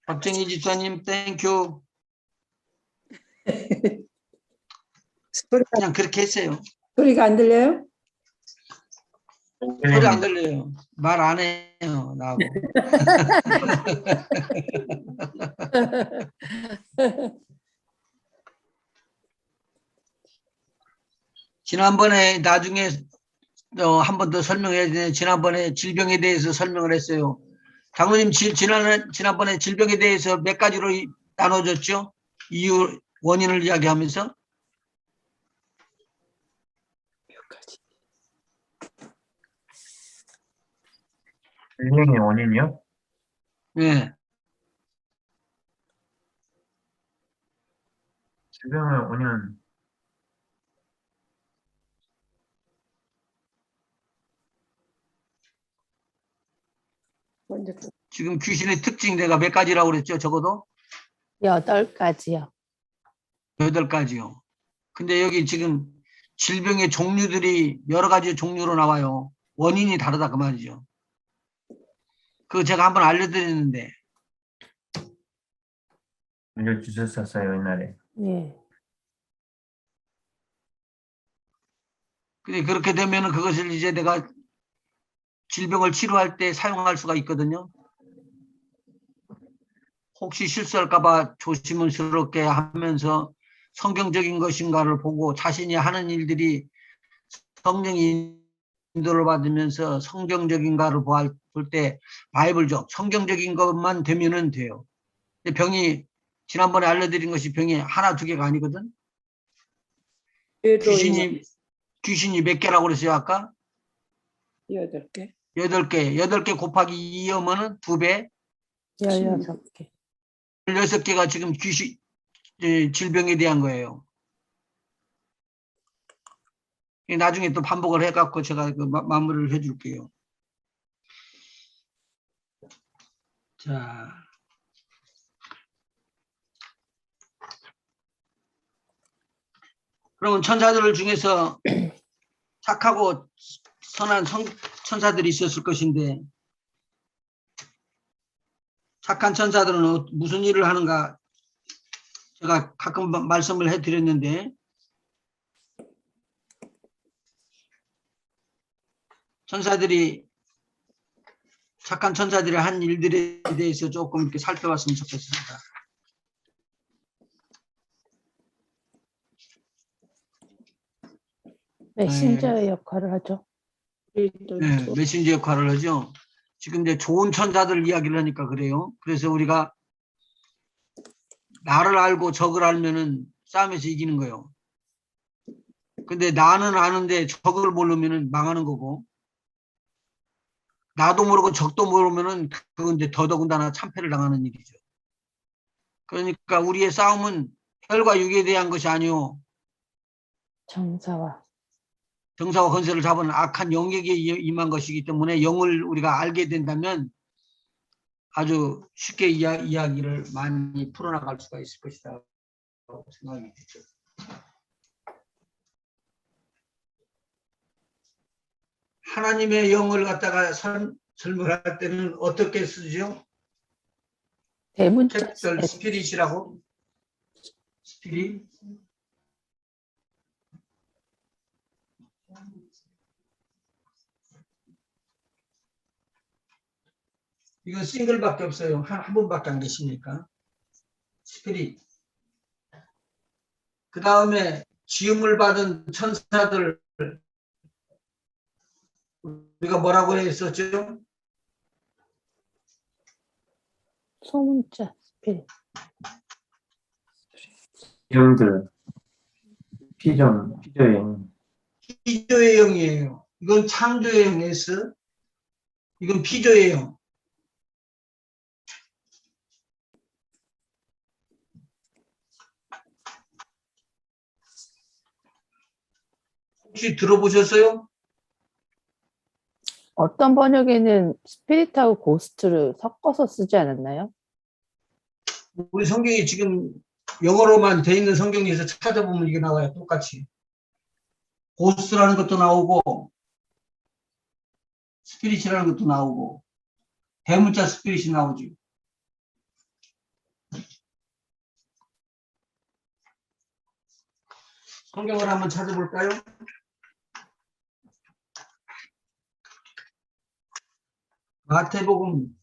박정희 집사님, 땡큐. 그냥 그렇게 했어요. 소리가 안 들려요? 소리 안 들려요. 말 안 해요, 나하고. 지난번에 나중에 한 번 더 설명해야 되는데, 지난번에 질병에 대해서 설명을 했어요. 장로님, 지난번에 질병에 대해서 몇 가지로 나눠줬죠? 이유, 원인을 이야기하면서. 몇 가지. 질병의 원인이요? 네. 질병의 원인은 먼저 지금 귀신의 특징 내가 몇 가지라고 그랬죠? 적어도 8가지요. 8가지요. 근데 여기 지금 질병의 종류들이 여러 가지 종류로 나와요. 원인이 다르다 그 말이죠. 그거 제가 한번 알려드렸는데, 알려주셨었어요, 옛날에. 예. 근데 그렇게 되면은 그것을 이제 내가 질병을 치료할 때 사용할 수가 있거든요. 혹시 실수할까봐 조심스럽게 하면서 성경적인 것인가를 보고 자신이 하는 일들이 성령의 인도를 받으면서 성경적인가를 볼 때 바이블적, 성경적인 것만 되면은 돼요. 근데 병이 지난번에 알려드린 것이 병이 하나, 두 개가 아니거든. 귀신이 몇 개라고 그랬어요, 아까? 8개. 8개. 8개 곱하기 2하면은 2배. 16개. 16개가 지금 질병에 대한 거예요. 나중에 또 반복을 해갖고 제가 그 마무리를 해줄게요. 자. 그러면 천사들 중에서 착하고 선한 천사들이 있었을 것인데, 착한 천사들은 무슨 일을 하는가 제가 가끔 말씀을 해드렸는데, 착한 천사들이 한 일들에 대해서 조금 이렇게 살펴봤으면 좋겠습니다. 메신저의 역할을 하죠. 네, 메신저 역할을 하죠. 지금 이제 좋은 천사들 이야기를 하니까 그래요. 그래서 우리가 나를 알고 적을 알면은 싸움에서 이기는 거예요. 근데 나는 아는데 적을 모르면은 망하는 거고, 나도 모르고 적도 모르면은 그건 이제 더더군다나 참패를 당하는 일이죠. 그러니까 우리의 싸움은 혈과 육에 대한 것이 아니오, 정사와 정사와 권세를 잡은 악한 영에게 임한 것이기 때문에 영을 우리가 알게 된다면 아주 쉽게 이야기를 많이 풀어나갈 수가 있을 것이다 생각이 되죠. 하나님의 영을 갖다가 설명할 때는 어떻게 쓰죠? 대문자 캡ιτ얼 스피릿이라고? 스피릿? 이건 싱글밖에 없어요. 한 분밖에 안 계십니까? 스피릿. 그 다음에 지음을 받은 천사들 우리가 뭐라고 했었죠? 소문자 스피릿. 영들, 피조의 영. 피조의 영이에요. 이건 창조의 영 S, 이건 피조의 영. 혹시 들어보셨어요? 어떤 번역에는 스피릿하고 고스트를 섞어서 쓰지 않았나요? 우리 성경이 지금 영어로만 돼 있는 성경에서 찾아보면 이게 나와요. 똑같이. 고스트라는 것도 나오고 스피릿이라는 것도 나오고 대문자 스피릿이 나오죠. 성경을 한번 찾아볼까요? 마태복음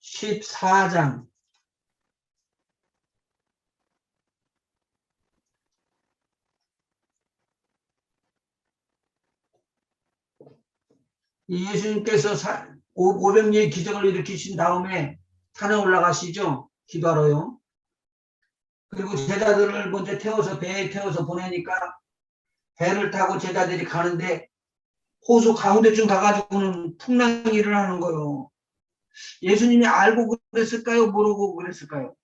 14장 예수님께서 500리의 기적을 일으키신 다음에 산에 올라가시죠. 기도하러요. 그리고 제자들을 먼저 태워서 배에 태워서 보내니까 배를 타고 제자들이 가는데 호수 가운데쯤 가가지고는 풍랑이 일어나는 거예요. 예수님이 알고 그랬을까요? 모르고 그랬을까요?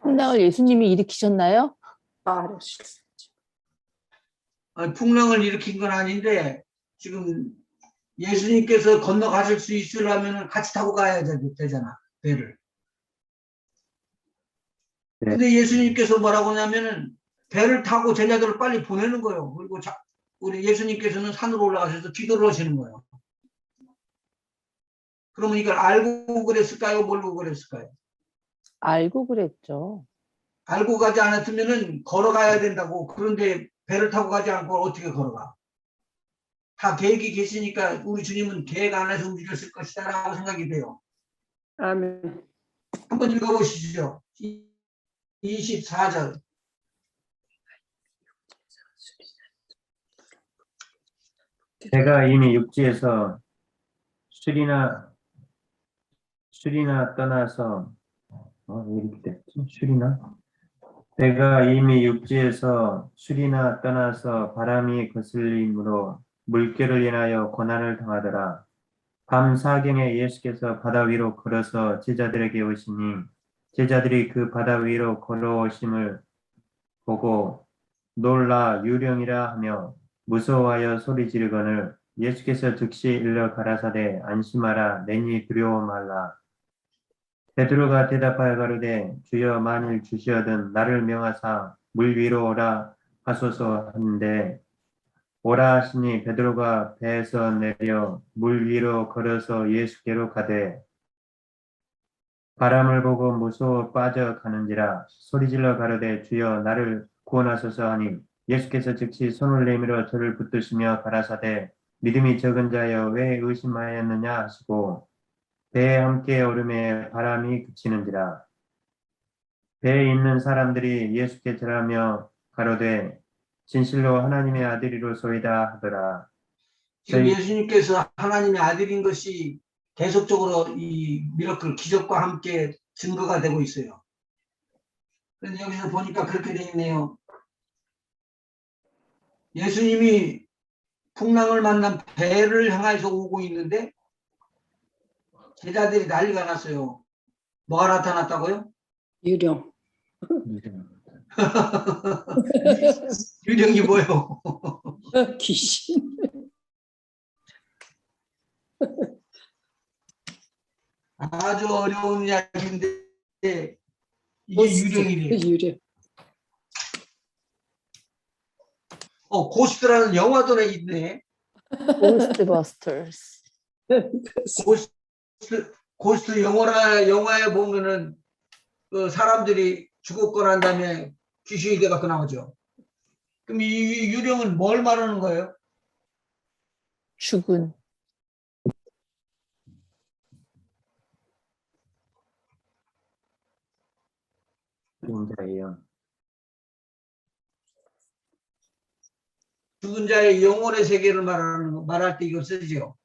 풍랑을 예수님이 일으키셨나요? 알았어. 아니, 풍랑을 일으킨 건 아닌데 지금 예수님께서 건너가실 수 있으려면 같이 타고 가야 되잖아. 배를. 네. 근데 예수님께서 뭐라고 하냐면은 배를 타고 제자들을 빨리 보내는 거예요. 그리고 우리 예수님께서는 산으로 올라가셔서 기도를 하시는 거예요. 그러면 이걸 알고 그랬을까요? 모르고 그랬을까요? 알고 그랬죠. 알고 가지 않았으면은 걸어가야 된다고. 그런데 배를 타고 가지 않고 어떻게 걸어가? 다 계획이 계시니까 우리 주님은 계획 안에서 움직였을 것이다 라고 생각이 돼요. 아멘. 한번 읽어보시죠. 24절. 제가 이미 육지에서 술이나 떠나서 왜 이렇게 됐지? 배가 이미 육지에서 술이나 떠나서 바람이 거슬림으로 물결을 인하여 고난을 당하더라. 밤 사경에 예수께서 바다 위로 걸어서 제자들에게 오시니 제자들이 그 바다 위로 걸어오심을 보고 놀라 유령이라 하며 무서워하여 소리 지르거늘 예수께서 즉시 일러 가라사대 안심하라 내니 두려워 말라. 베드로가 대답하여 가로되 주여 만일 주시어든 나를 명하사 물 위로 오라 하소서 하는데 오라 하시니 베드로가 배에서 내려 물 위로 걸어서 예수께로 가되 바람을 보고 무서워 빠져가는지라 소리질러 가로되 주여 나를 구원하소서 하니 예수께서 즉시 손을 내밀어 저를 붙드시며 가라사대 믿음이 적은 자여 왜 의심하였느냐 하시고 배에 함께 오름에 바람이 그치는지라. 배에 있는 사람들이 예수께 절하며 가로되 진실로 하나님의 아들이로소이다 하더라. 지금 저희- 예수님께서 하나님의 아들인 것이 계속적으로 이 미러클 기적과 함께 증거가 되고 있어요. 그런데 여기서 보니까 그렇게 되어 있네요. 예수님이 풍랑을 만난 배를 향해서 오고 있는데 제자들이 난리가 났어요. 뭐가 나타났다고요? 유령. 유령이 뭐예요? 귀신. 아주 어려운 이야기인데 이게 유령이래요. 유령. 고스트라는 영화도 있네. 고스트버스터스. 고스트 영화에 보면은 그 사람들이 죽었고 난 다음에 귀신이 돼갖고 나오죠. 그럼 이 유령은 뭘 말하는 거예요? 죽은. 자예요. 죽은 자의 영혼의 세계를 말할 때 이걸 쓰죠.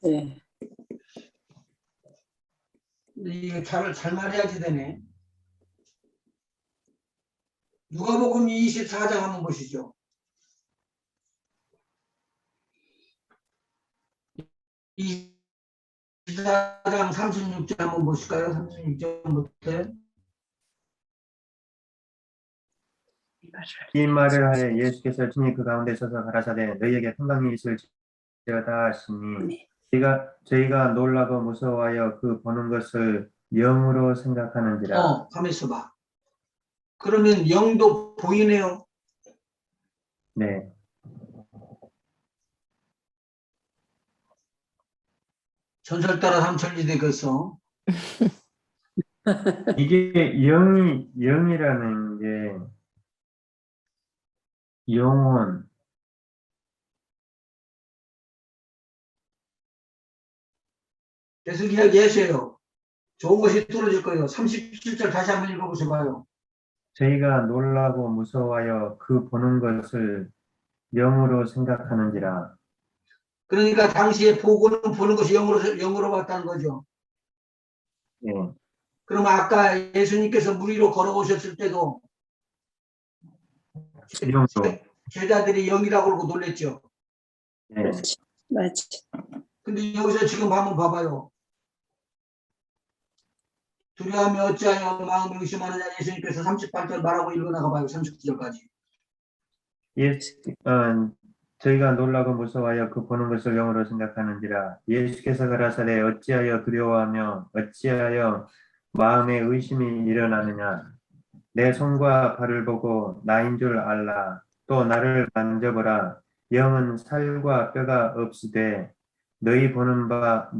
네. 근데 이게 잘 말해야지 되네. 누가복음 24장 한번 보시죠. 24장 36절 한번 보실까요? 36절부터. 이 말을 하여 예수께서 친히 그 가운데 서서 가라사대 너희에게 평강이 있을지어다 하시니 저희가 놀라고 무서워하여 그 보는 것을 영으로 생각하는지라. 가만 있어봐. 그러면 영도 보이네요. 네. 전설 따라 삼천리 되겠어. 이게 영이라는 게 영혼, 계속 이야기하세요. 좋은 것이 떨어질 거예요. 37절 다시 한번 읽어보세요. 봐요. 저희가 놀라고 무서워하여 그 보는 것을 영으로 생각하는지라. 그러니까 당시에 보는 것이 영으로 봤다는 거죠. 예, 그럼 아까 예수님께서 물 위로 걸어오셨을 때도 영으로. 제자들이 영이라고 그러고 놀랬죠. 예, 그렇지. 맞지. 근데 여기서 지금 한번 봐봐요. 두려움이 어찌하여 마음을 의심하느냐 예수님께서 38절 말하고 읽어나가 봐요. 39절까지. 저희가 놀라고 무서워하여 그 보는 것을 영으로 생각하는지라. 예수께서 가라사대 어찌하여 두려워하며 어찌하여 마음에 의심이 일어나느냐. 내 손과 발을 보고 나인 줄 알라. 또 나를 만져보라. 영은 살과 뼈가 없으되 너희 보는 바와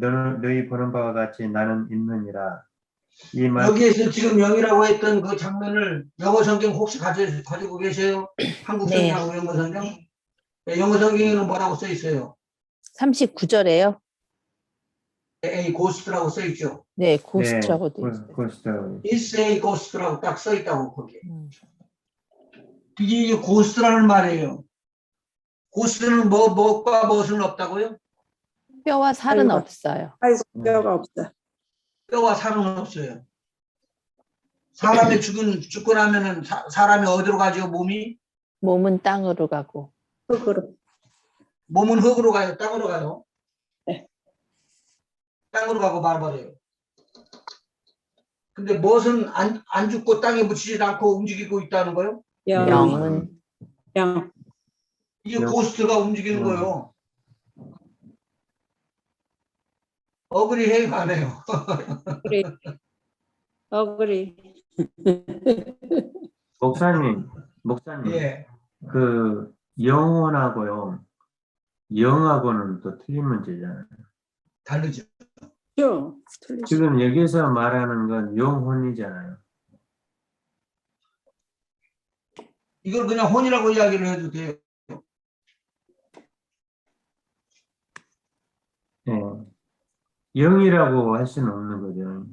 같이 나는 있느니라. 이 말, 여기에서 지금 영이라고 했던 그 장면을 영어 성경 혹시 가지고 계세요? 한국 네. 성경하고 영어 성경? 네, 영어 성경에는 뭐라고 써 있어요? 39절에요. A ghost라고 써 있죠. 네, 네, 고스트라고 돼 있어요. 고스트. It's a ghost라고 딱 써 있다고 거기에. 음. 이게 ghost라는 말이에요. ghost는 뭐과 무엇은 없다고요? 뼈와 살은 아이고. 없어요. 아이고, 뼈가 없어. 뼈와 살은 없어요. 사람이 죽고 나면은 사람이 어디로 가죠? 몸은 땅으로 가고. 흙으로. 몸은 흙으로 가요? 땅으로 가요? 네. 땅으로 가고 말버려요. 근데 무엇은 안 죽고 땅에 묻히지 않고 움직이고 있다는 거요? 영은 영. 이게 영. 고스트가 움직이는 거예요. 어그리해요, 안 해요? 그래. 그래. 목사님, 예. 그 영혼하고요, 영하고는 또 틀린 문제잖아요. 다르죠. 틀리지. 지금 여기서 말하는 건 영혼이잖아요. 이걸 그냥 혼이라고 이야기를 해도 돼요. 예. 영이라고 할 수는 없는 거죠.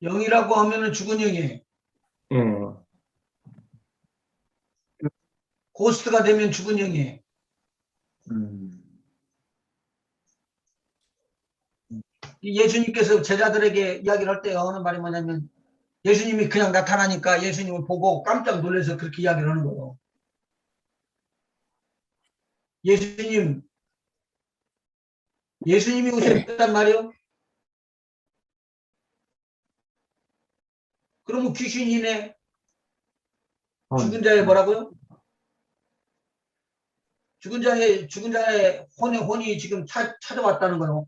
영이라고 하면은 죽은 영이에요. 예. 고스트가 되면 죽은 영이에요. 예수님께서 제자들에게 이야기를 할 때 하는 말이 뭐냐면 예수님이 그냥 나타나니까 예수님을 보고 깜짝 놀라서 그렇게 이야기를 하는 거예요. 예수님이 오셨단 말이요? 그러면 귀신이네. 죽은 자의 뭐라고요? 죽은 자의 혼이 지금 찾아왔다는 거예요.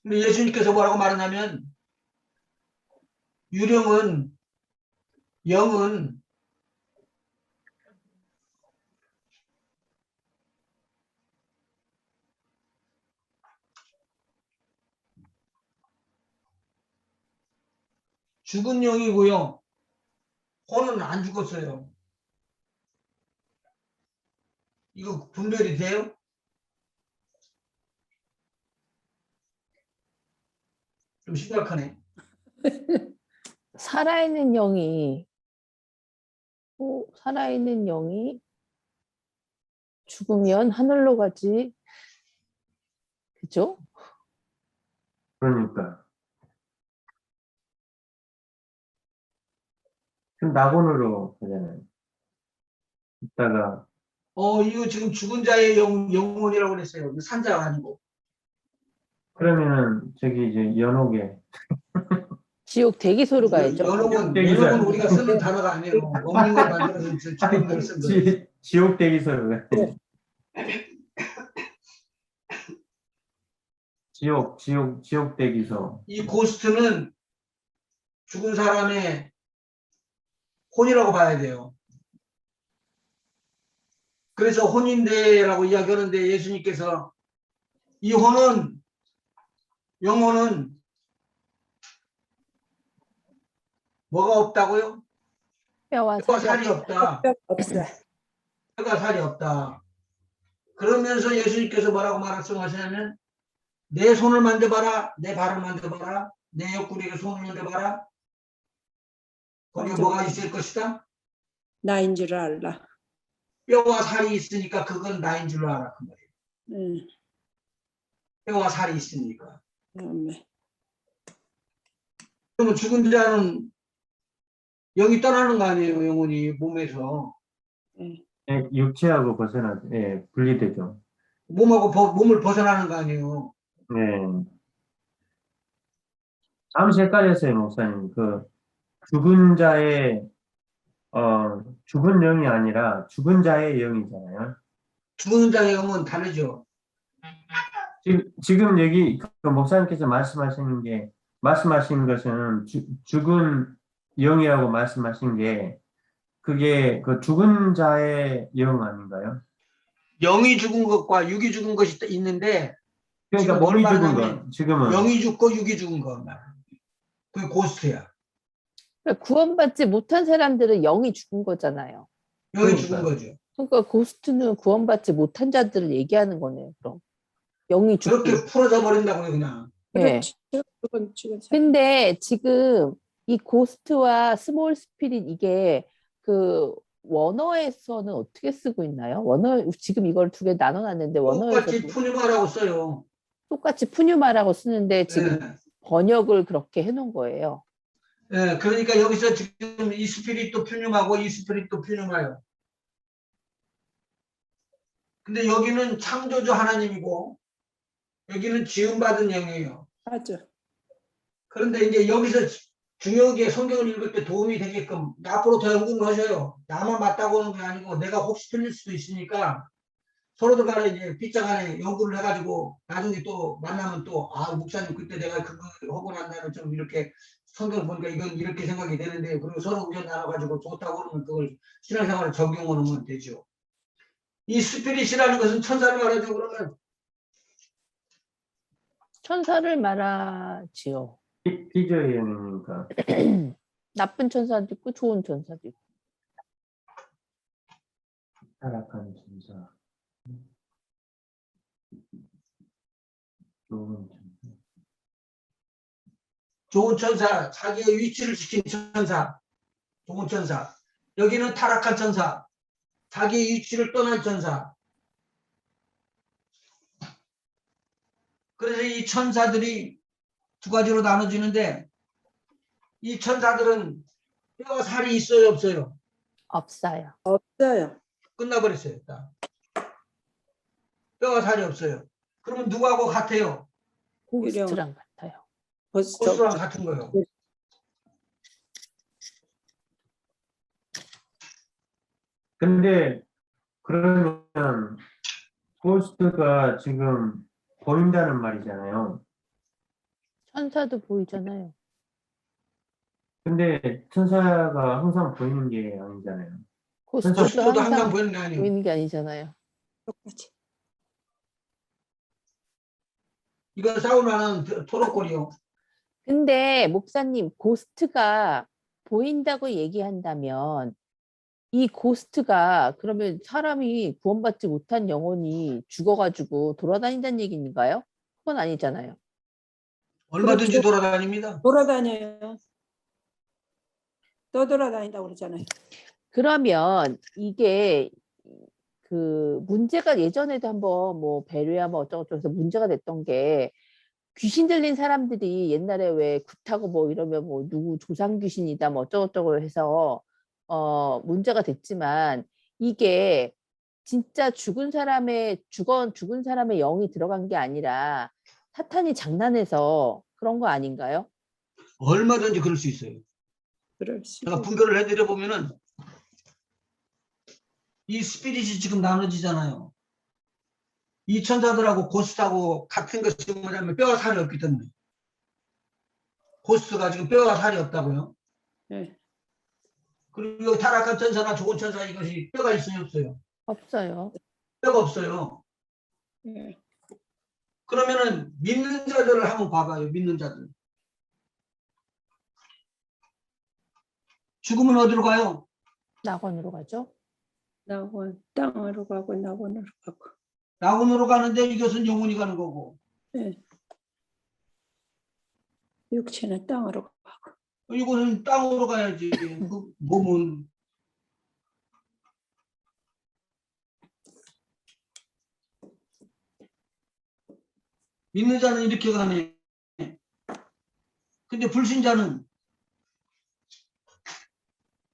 근데 예수님께서 뭐라고 말하냐면 영은 죽은 영이고요. 혼은 안 죽었어요. 이거 분별이 돼요? 좀 심각하네. 살아있는 영이 죽으면 하늘로 가지. 그죠? 그러니까. 그럼 낙원으로 가잖아요. 이따가, 이거 지금 죽은 자의 영혼이라고 그랬어요. 산자가 아니고. 그러면은, 저기 이제 연옥에, 지옥 대기소로 가야죠. 연옥은 우리가 쓰는 단어가 아니에요. 없는 걸 만들어서 죽은 걸 쓴 거예요. 지옥 대기소로 가. 지옥 대기소. 이 고스트는 죽은 사람의 혼이라고 봐야 돼요. 그래서 혼인대라고 이야기하는데 예수님께서 이 혼은 영혼은 뭐가 없다고요? 뼈와 뼈가 살이 살이 없다. 없어. 뼈가 살이 없다. 그러면서 예수님께서 뭐라고 말씀하시냐면 내 손을 만져봐라. 내 발을 만져봐라. 내 옆구리에 손을 만져봐라. 거기에 뭐가 있을 것이다? 나인 줄 알라. 뼈와 살이 있으니까 그건 나인 줄 알아. 그 말이에요. 응. 뼈와 살이 있으니까. 아멘. 그러면 죽은 자는 영이 떠나는 거 아니에요. 영혼이 몸에서. 응. 예, 육체하고 예, 분리되죠. 몸을 벗어나는 거 아니에요. 네. 잠시 헷갈렸어요, 목사님. 그 죽은 자의 죽은 영이 아니라 죽은 자의 영이잖아요. 죽은 자의 영은 다르죠. 지금 여기 그 목사님께서 말씀하신 것은 죽은 영이라고 말씀하신 게 그게 그 죽은 자의 영 아닌가요? 영이 죽은 것과 육이 죽은 것이 있는데 그러니까 지금 뭘 몸이 죽은 말하냐면 거, 지금은. 영이 죽고 육이 죽은 거. 그게 고스트야. 그러니까 구원받지 못한 사람들은 영이 죽은 거잖아요. 영이 그러니까요. 죽은 거죠. 그러니까 고스트는 구원받지 못한 자들을 얘기하는 거네요. 그럼 영이 죽고. 그렇게 풀어져 버린다고요, 그냥. 예. 죽은 사람. 근데 지금 이 고스트와 스몰 스피릿 이게 그 원어에서는 어떻게 쓰고 있나요? 원어 지금 이걸 두 개 나눠놨는데 원어에서 똑같이 푸니마라고 써요. 똑같이 푸뉴마라고 쓰는데 지금 예. 번역을 그렇게 해놓은 거예요. 예, 그러니까 여기서 지금 이 스피릿도 푸니마고 이 스피릿도 푸니마요. 근데 여기는 창조주 하나님이고 여기는 지음받은 영이에요. 맞아. 그런데 이제 여기서 중요하게 성경을 읽을 때 도움이 되게끔 앞으로 더 연구를 하셔요. 나만 맞다고 하는 게 아니고 내가 혹시 틀릴 수도 있으니까 서로들 간에 이제 빗장간에 연구를 해가지고 나중에 또 만나면 또 목사님 그때 내가 그거 하고 난 다음에 좀 이렇게 성경 보니까 이건 이렇게 생각이 되는데 그리고 서로 의견 나눠가지고 좋다고 그러면 그걸 신앙생활에 적용해 놓으면 되죠. 이 스피릿이라는 것은 천사를 말하죠. 그러면 천사를 말하지요. 피조의 영이니까. 나쁜 천사도 있고 좋은 천사도 있고. 타락한 천사. 좋은 천사. 좋은 천사, 자기의 위치를 지킨 천사, 좋은 천사. 여기는 타락한 천사, 자기의 위치를 떠난 천사. 그래서 이 천사들이 두 가지로 나눠지는데 이 천사들은 뼈와 살이 있어요, 없어요? 없어요. 없어요. 끝나버렸어요. 딱. 뼈와 살이 없어요. 그러면 누구하고 같아요? 고기령. 고스트랑 같아요. 고스랑 같은 거예요. 근데 그러면 고스트가 지금 보인다는 말이잖아요. 천사도 보이잖아요. 근데 천사가 항상 보이는 게 아니잖아요. 고스트도 고스도 항상 항상 보이는 게 아니에요. 보이는 게 아니잖아요. 똑같이. 이건 싸우면 토론거리요. 근데 목사님 고스트가 보인다고 얘기한다면 이 고스트가 그러면 사람이 구원받지 못한 영혼이 죽어가지고 돌아다닌다는 얘기인가요? 그건 아니잖아요. 얼마든지 그렇죠. 돌아다닙니다. 돌아다녀요. 떠돌아다닌다고 그러잖아요. 그러면 이게 그 문제가 예전에도 한번 뭐 베르야 뭐 어쩌고저쩌고 해서 문제가 됐던 게 귀신 들린 사람들이 옛날에 왜 굿하고 뭐 이러면 뭐 누구 조상 귀신이다 뭐 어쩌고저쩌고 해서 문제가 됐지만 이게 진짜 죽은 사람의 영이 들어간 게 아니라 사탄이 장난해서 그런 거 아닌가요? 얼마든지 그럴 수 있어요. 그럴 수 제가 있고. 분별을 해드려 보면은 이 스피릿이 지금 나눠지잖아요. 이 천사들하고 고스트하고 같은 것이 뭐냐면 뼈와 살이 없기 때문에. 고스트가 지금 뼈와 살이 없다고요. 네. 그리고 타락한 천사나 좋은 천사 이것이 뼈가 있어요, 없어요? 없어요. 뼈가 없어요. 예. 그러면은 믿는 자들을 한번 봐봐요. 믿는 자들. 죽으면 어디로 가요? 낙원으로 가죠. 낙원 땅으로 가고 낙원으로 가고. 낙원으로 가는데 이것은 영혼이 가는 거고 예. 육체는 땅으로 가고. 이것은 땅으로 가야지. 그 몸은 믿는 자는 이렇게 가네. 근데 불신자는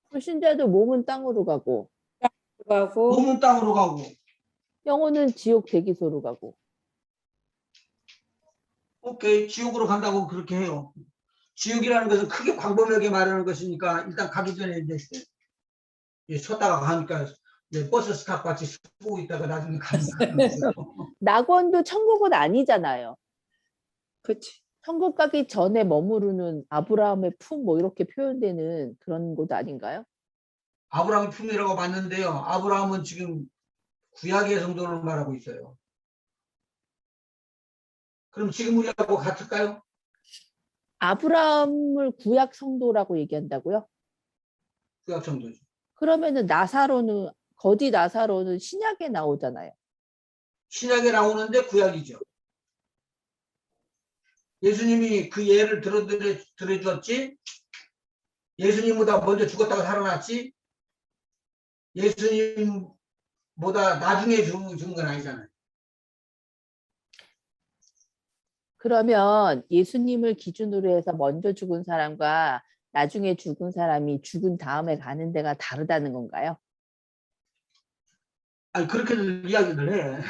불신자도 몸은 땅으로 가고 몸은 땅으로 가고 영혼은 지옥 대기소로 가고. 오케이 지옥으로 간다고 그렇게 해요. 지옥이라는 것은 크게 광범위하게 말하는 것이니까 일단 가기 전에 이제 섰다가 가니까 이제 버스 스탑 같이 쓰고 있다가 나중에 가는 거예요. 낙원도 천국은 아니잖아요. 그치. 천국 가기 전에 머무르는 아브라함의 품 뭐 이렇게 표현되는 그런 곳 아닌가요? 아브라함 품이라고 봤는데요. 아브라함은 지금 구약의 성도를 말하고 있어요. 그럼 지금 우리하고 같을까요? 아브라함을 구약 성도라고 얘기한다고요? 구약 성도죠. 그러면은 나사로는 거지 나사로는 신약에 나오잖아요. 신약에 나오는데 구약이죠. 예수님이 그 예를 들어줬지. 예수님보다 먼저 죽었다가 살아났지. 예수님보다 나중에 죽은 건 아니잖아요. 그러면 예수님을 기준으로 해서 먼저 죽은 사람과 나중에 죽은 사람이 죽은 다음에 가는 데가 다르다는 건가요? 아니 그렇게들 이야기를 해.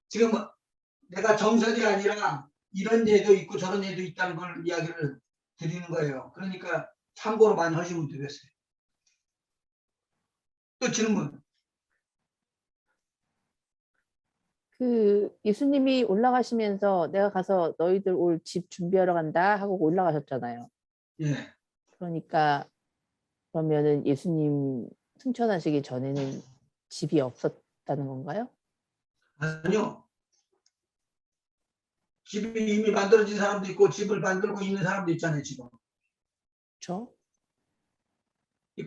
지금 내가 정설이 아니라 이런 예도 있고 저런 예도 있다는 걸 이야기를 드리는 거예요. 그러니까 참고로 많이 하시면 되겠어요. 또 질문. 그 예수님이 올라가시면서 내가 가서 너희들 올 집 준비하러 간다 하고 올라가셨잖아요. 예. 그러니까 그러면은 예수님 승천하시기 전에는 집이 없었다는 건가요? 아니요. 집이 이미 만들어진 사람도 있고 집을 만들고 있는 사람도 있잖아요. 지금. 그렇죠?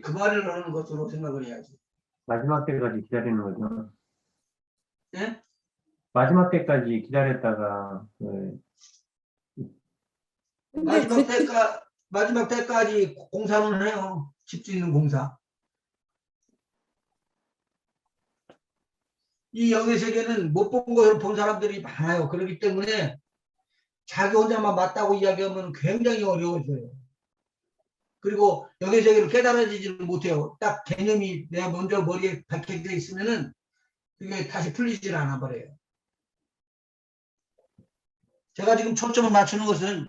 그 말을 하는 것으로 생각을 해야지. 마지막 때까지 기다리는 거죠. 예? 마지막 때까지 기다렸다가 근데 마지막 때까지 공사는 해요. 집 짓는 공사. 이 영의 세계는 못 본 것을 본 사람들이 많아요. 그렇기 때문에 자기 혼자만 맞다고 이야기하면 굉장히 어려워져요. 그리고 영의 세계를 깨달아지지를 못해요. 딱 개념이 내가 먼저 머리에 박혀져 있으면은 그게 다시 풀리질 않아 버려요. 제가 지금 초점을 맞추는 것은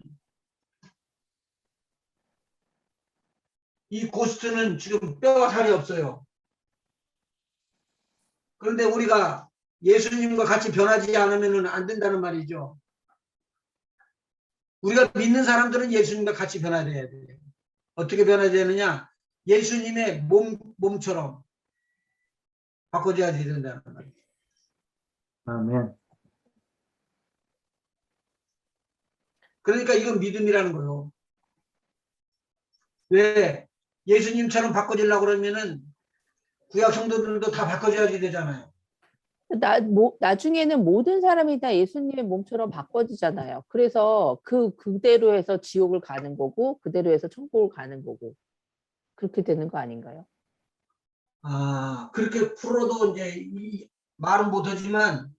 이 고스트는 지금 뼈와 살이 없어요. 그런데 우리가 예수님과 같이 변하지 않으면 안 된다는 말이죠. 우리가 믿는 사람들은 예수님과 같이 변화돼야 돼요. 어떻게 변화돼야 되느냐? 예수님의 몸처럼 바꿔줘야 된다는 말이에요. 아멘. 그러니까 이건 믿음이라는 거예요. 왜? 예수님처럼 바꿔주려고 그러면은 구약 성도들도 다 바꿔줘야지 되잖아요. 나중에는 모든 사람이 다 예수님의 몸처럼 바꿔지잖아요. 그래서 그대로 해서 지옥을 가는 거고 그대로 해서 천국을 가는 거고 그렇게 되는 거 아닌가요? 아, 그렇게 풀어도 이제 말은 못하지만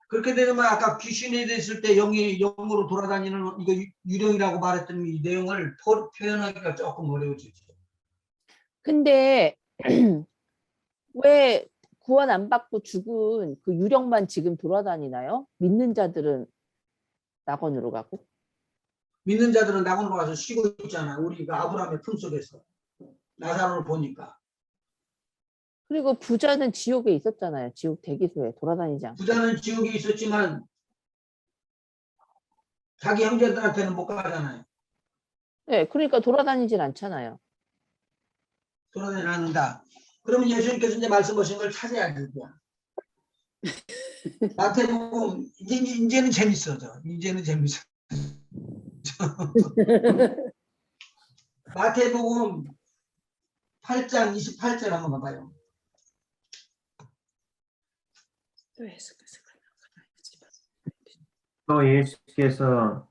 그렇게 되면 아까 귀신이 됐을 때 영이 영으로 돌아다니는 이거 유령이라고 말했던 이 내용을 표현하기가 조금 어려워지죠. 근데 왜 구원 안 받고 죽은 그 유령만 지금 돌아다니나요? 믿는 자들은 낙원으로 가고. 믿는 자들은 낙원으로 가서 쉬고 있잖아. 우리가 아브라함의 품속에서 나사로를 보니까. 그리고 부자는 지옥에 있었잖아요. 지옥 대기소에 돌아다니지 않고. 부자는 지옥에 있었지만 자기 형제들한테는 못 가잖아요. 네, 그러니까 돌아다니질 않잖아요. 돌아다니는 않는다. 그러면 예수님께서 이제 말씀하신 걸 찾아야지. 마태복음 이제는 재밌어져. 이제는 재밌어. 마태복음 8장 28절 한번 봐봐요. 또 예수께서 또 예수께서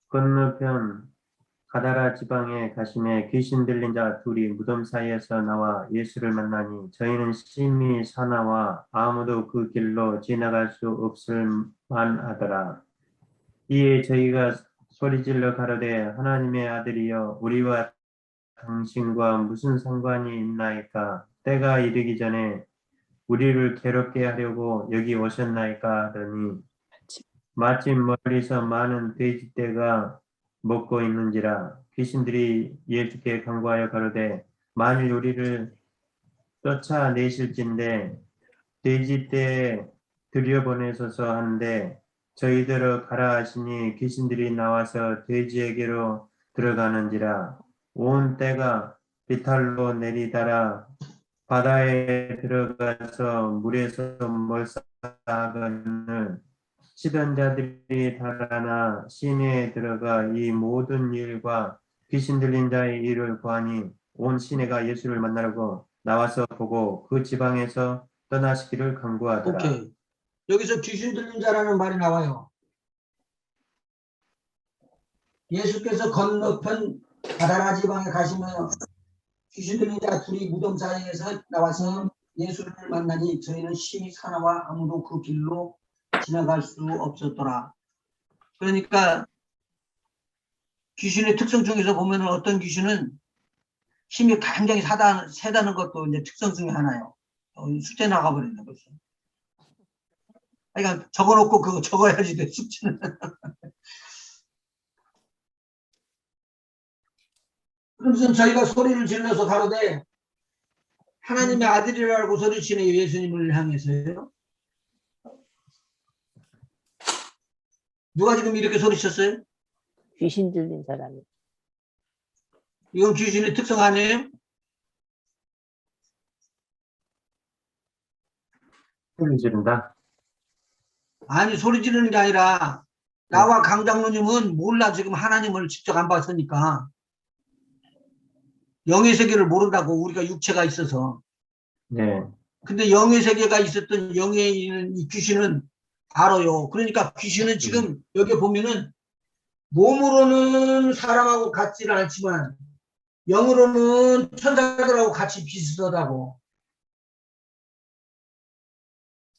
건너편 가다라 지방에 가심에 귀신 들린 자 둘이 무덤 사이에서 나와 예수를 만나니 저희는 심히 사나와 아무도 그 길로 지나갈 수 없을 만하더라. 이에 저희가 소리질러 가로되 하나님의 아들이여 우리와 당신과 무슨 상관이 있나이까 때가 이르기 전에 우리를 괴롭게 하려고 여기 오셨나이까 하더니 마침 멀리서 많은 돼지떼가 먹고 있는지라 귀신들이 예수께 간구하여 가로되 만일 우리를 쫓아내실진데 돼지떼에 들여보내소서 하는데 저희들을 가라 하시니 귀신들이 나와서 돼지에게로 들어가는지라 온 떼가 비탈로 내리다라 바다에 들어가서 물에서 멀싸하거늘 치던 자들이 달아나 시내에 들어가 이 모든 일과 귀신 들린 자의 일을 보아니 온 시내가 예수를 만나려고 나와서 보고 그 지방에서 떠나시기를 간구하더라. 오케이. 여기서 귀신 들린 자라는 말이 나와요. 예수께서 건너편 가다라 지방에 가시며 귀신 들린 자 둘이 무덤 사이에서 나와서 예수를 만나니 저희는 심히 사나와 아무도 그 길로 지나갈 수 없었더라. 그러니까 귀신의 특성 중에서 보면 어떤 귀신은 힘이 굉장히 세다는 것도 이제 특성 중에 하나예요. 숙제 나가버리는 거죠. 그러니까 적어놓고 그거 적어야지 돼, 숙제는. 그래서 저희가 소리를 질러서 가로되 하나님의 아들이라고 소리치는 예수님을 향해서요. 누가 지금 이렇게 소리쳤어요? 귀신 들린 사람이. 이건 귀신의 특성 아니에요? 소리 지른다. 아니, 소리 지르는 게 아니라 나와 강 장로님은 몰라. 지금 하나님을 직접 안 봤으니까. 영의 세계를 모른다고, 우리가 육체가 있어서. 네. 근데 영의 세계가 있었던 영에 있는 이 귀신은 알아요. 그러니까 귀신은 지금 여기 보면은 몸으로는 사람하고 같지는 않지만 영으로는 천사들하고 같이 비슷하다고.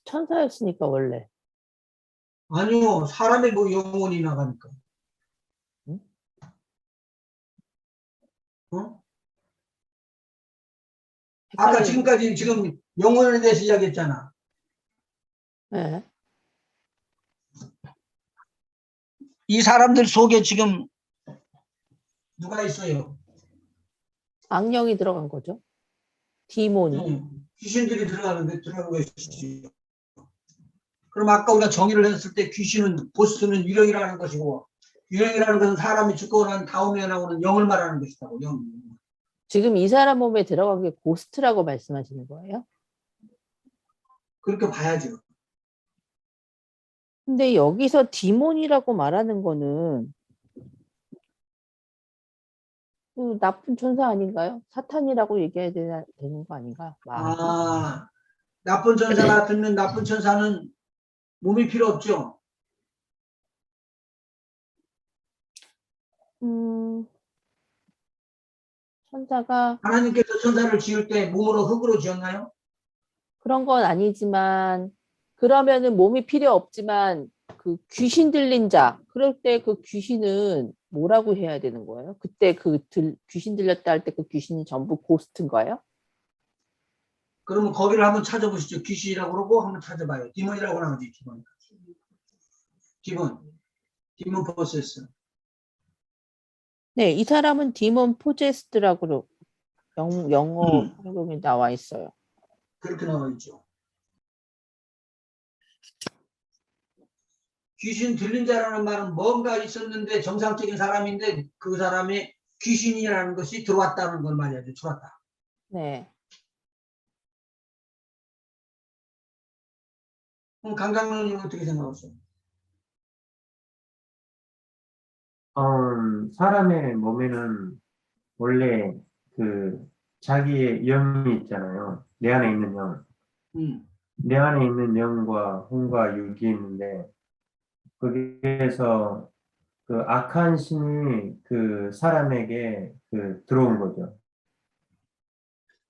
천사였으니까 원래. 아니요, 사람의 뭐 영혼이 나가니까. 응? 어? 아까 지금까지 지금 영혼에 대해서 이야기했잖아. 네. 이 사람들 속에 지금 누가 있어요? 악령이 들어간 거죠. 디몬이. 귀신들이 들어가는 것이지. 그럼 아까 우리가 정의를 했을 때 귀신은 보스는 유령이라는 것이고 유령이라는 것은 사람이 죽고 난 다음에 나오는 영을 말하는 것이라고. 영. 지금 이 사람 몸에 들어간 게 고스트라고 말씀하시는 거예요? 그렇게 봐야죠. 근데 여기서 디몬이라고 말하는 거는 그 나쁜 천사 아닌가요? 사탄이라고 얘기해야 되는 거 아닌가? 아, 나쁜 천사가 듣는 나쁜 천사는 몸이 필요 없죠. 천사가 하나님께서 천사를 지을 때 몸으로 흙으로 지었나요? 그런 건 아니지만 그러면은 몸이 필요 없지만 그 귀신 들린 자 그럴 때 그 귀신은 뭐라고 해야 되는 거예요? 그때 귀신 들렸다 할 때 그 귀신이 전부 고스트인가요? 그러면 거기를 한번 찾아보시죠. 귀신이라고 그러고 한번 찾아봐요. 디몬이라고 나오지. 디몬 포세스. 네, 이 사람은 디몬 포제스트라고 영어 성경에 나와 있어요. 그렇게 나와 있죠. 귀신 들린 자라는 말은 뭔가 있었는데 정상적인 사람인데 그 사람이 귀신이라는 것이 들어왔다는 걸 말이야죠. 들어왔다. 네. 그럼 강강론님 어떻게 생각하세요? 사람의 몸에는 원래 그 자기의 영이 있잖아요. 내 안에 있는 영. 음. 내 안에 있는 영과 혼과 육이 있는데 거기에서 그 악한 신이 그 사람에게 그 들어온 거죠.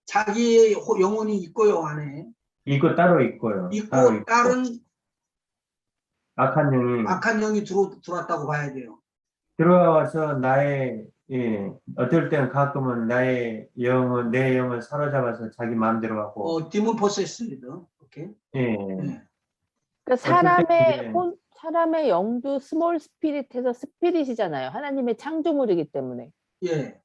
자기의 영혼이 있고요, 안에. 이거 따로 있고요. 따로 있고 있고 다른 악한 영이 악한 영이 들어왔다고 봐야 돼요. 들어와서 나의 어떨 때는 가끔은 나의 영은 내 영을 사로잡아서 자기 마음대로 하고 디몬 포세스입니다. 오케이. 예 네. 그러니까 어떨 때 사람의 영도 스몰 스피릿에서 스피릿이잖아요. 하나님의 창조물이기 때문에. 예.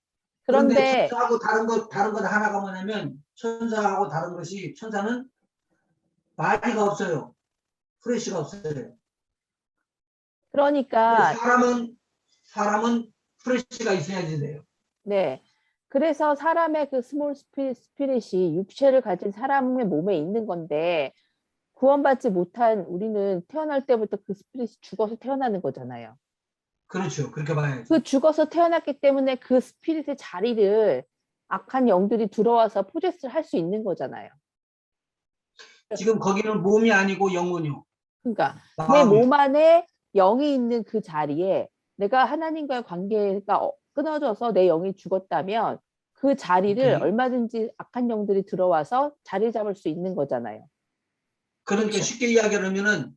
그런데 그런데 천사하고 다른 것 하나가 뭐냐면 천사하고 다른 것이 천사는 바디가 없어요. 프레시가 없어요. 근데 그러니까 사람은 프레시가 있어야지 돼요. 네. 그래서 사람의 그 스몰 스피릿이 육체를 가진 사람의 몸에 있는 건데 구원받지 못한 우리는 태어날 때부터 그 스피릿이 죽어서 태어나는 거잖아요. 그렇죠. 그렇게 봐야죠. 그 죽어서 태어났기 때문에 그 스피릿의 자리를 악한 영들이 들어와서 포제스를 할 수 있는 거잖아요. 지금 거기는 몸이 아니고 영혼이요. 그러니까 내 마음이요. 몸 안에 영이 있는 그 자리에 내가 하나님과의 관계가 끊어져서 내 영이 죽었다면 그 자리를 오케이. 얼마든지 악한 영들이 들어와서 자리 잡을 수 있는 거잖아요. 그러니까 그렇죠? 쉽게 이야기하면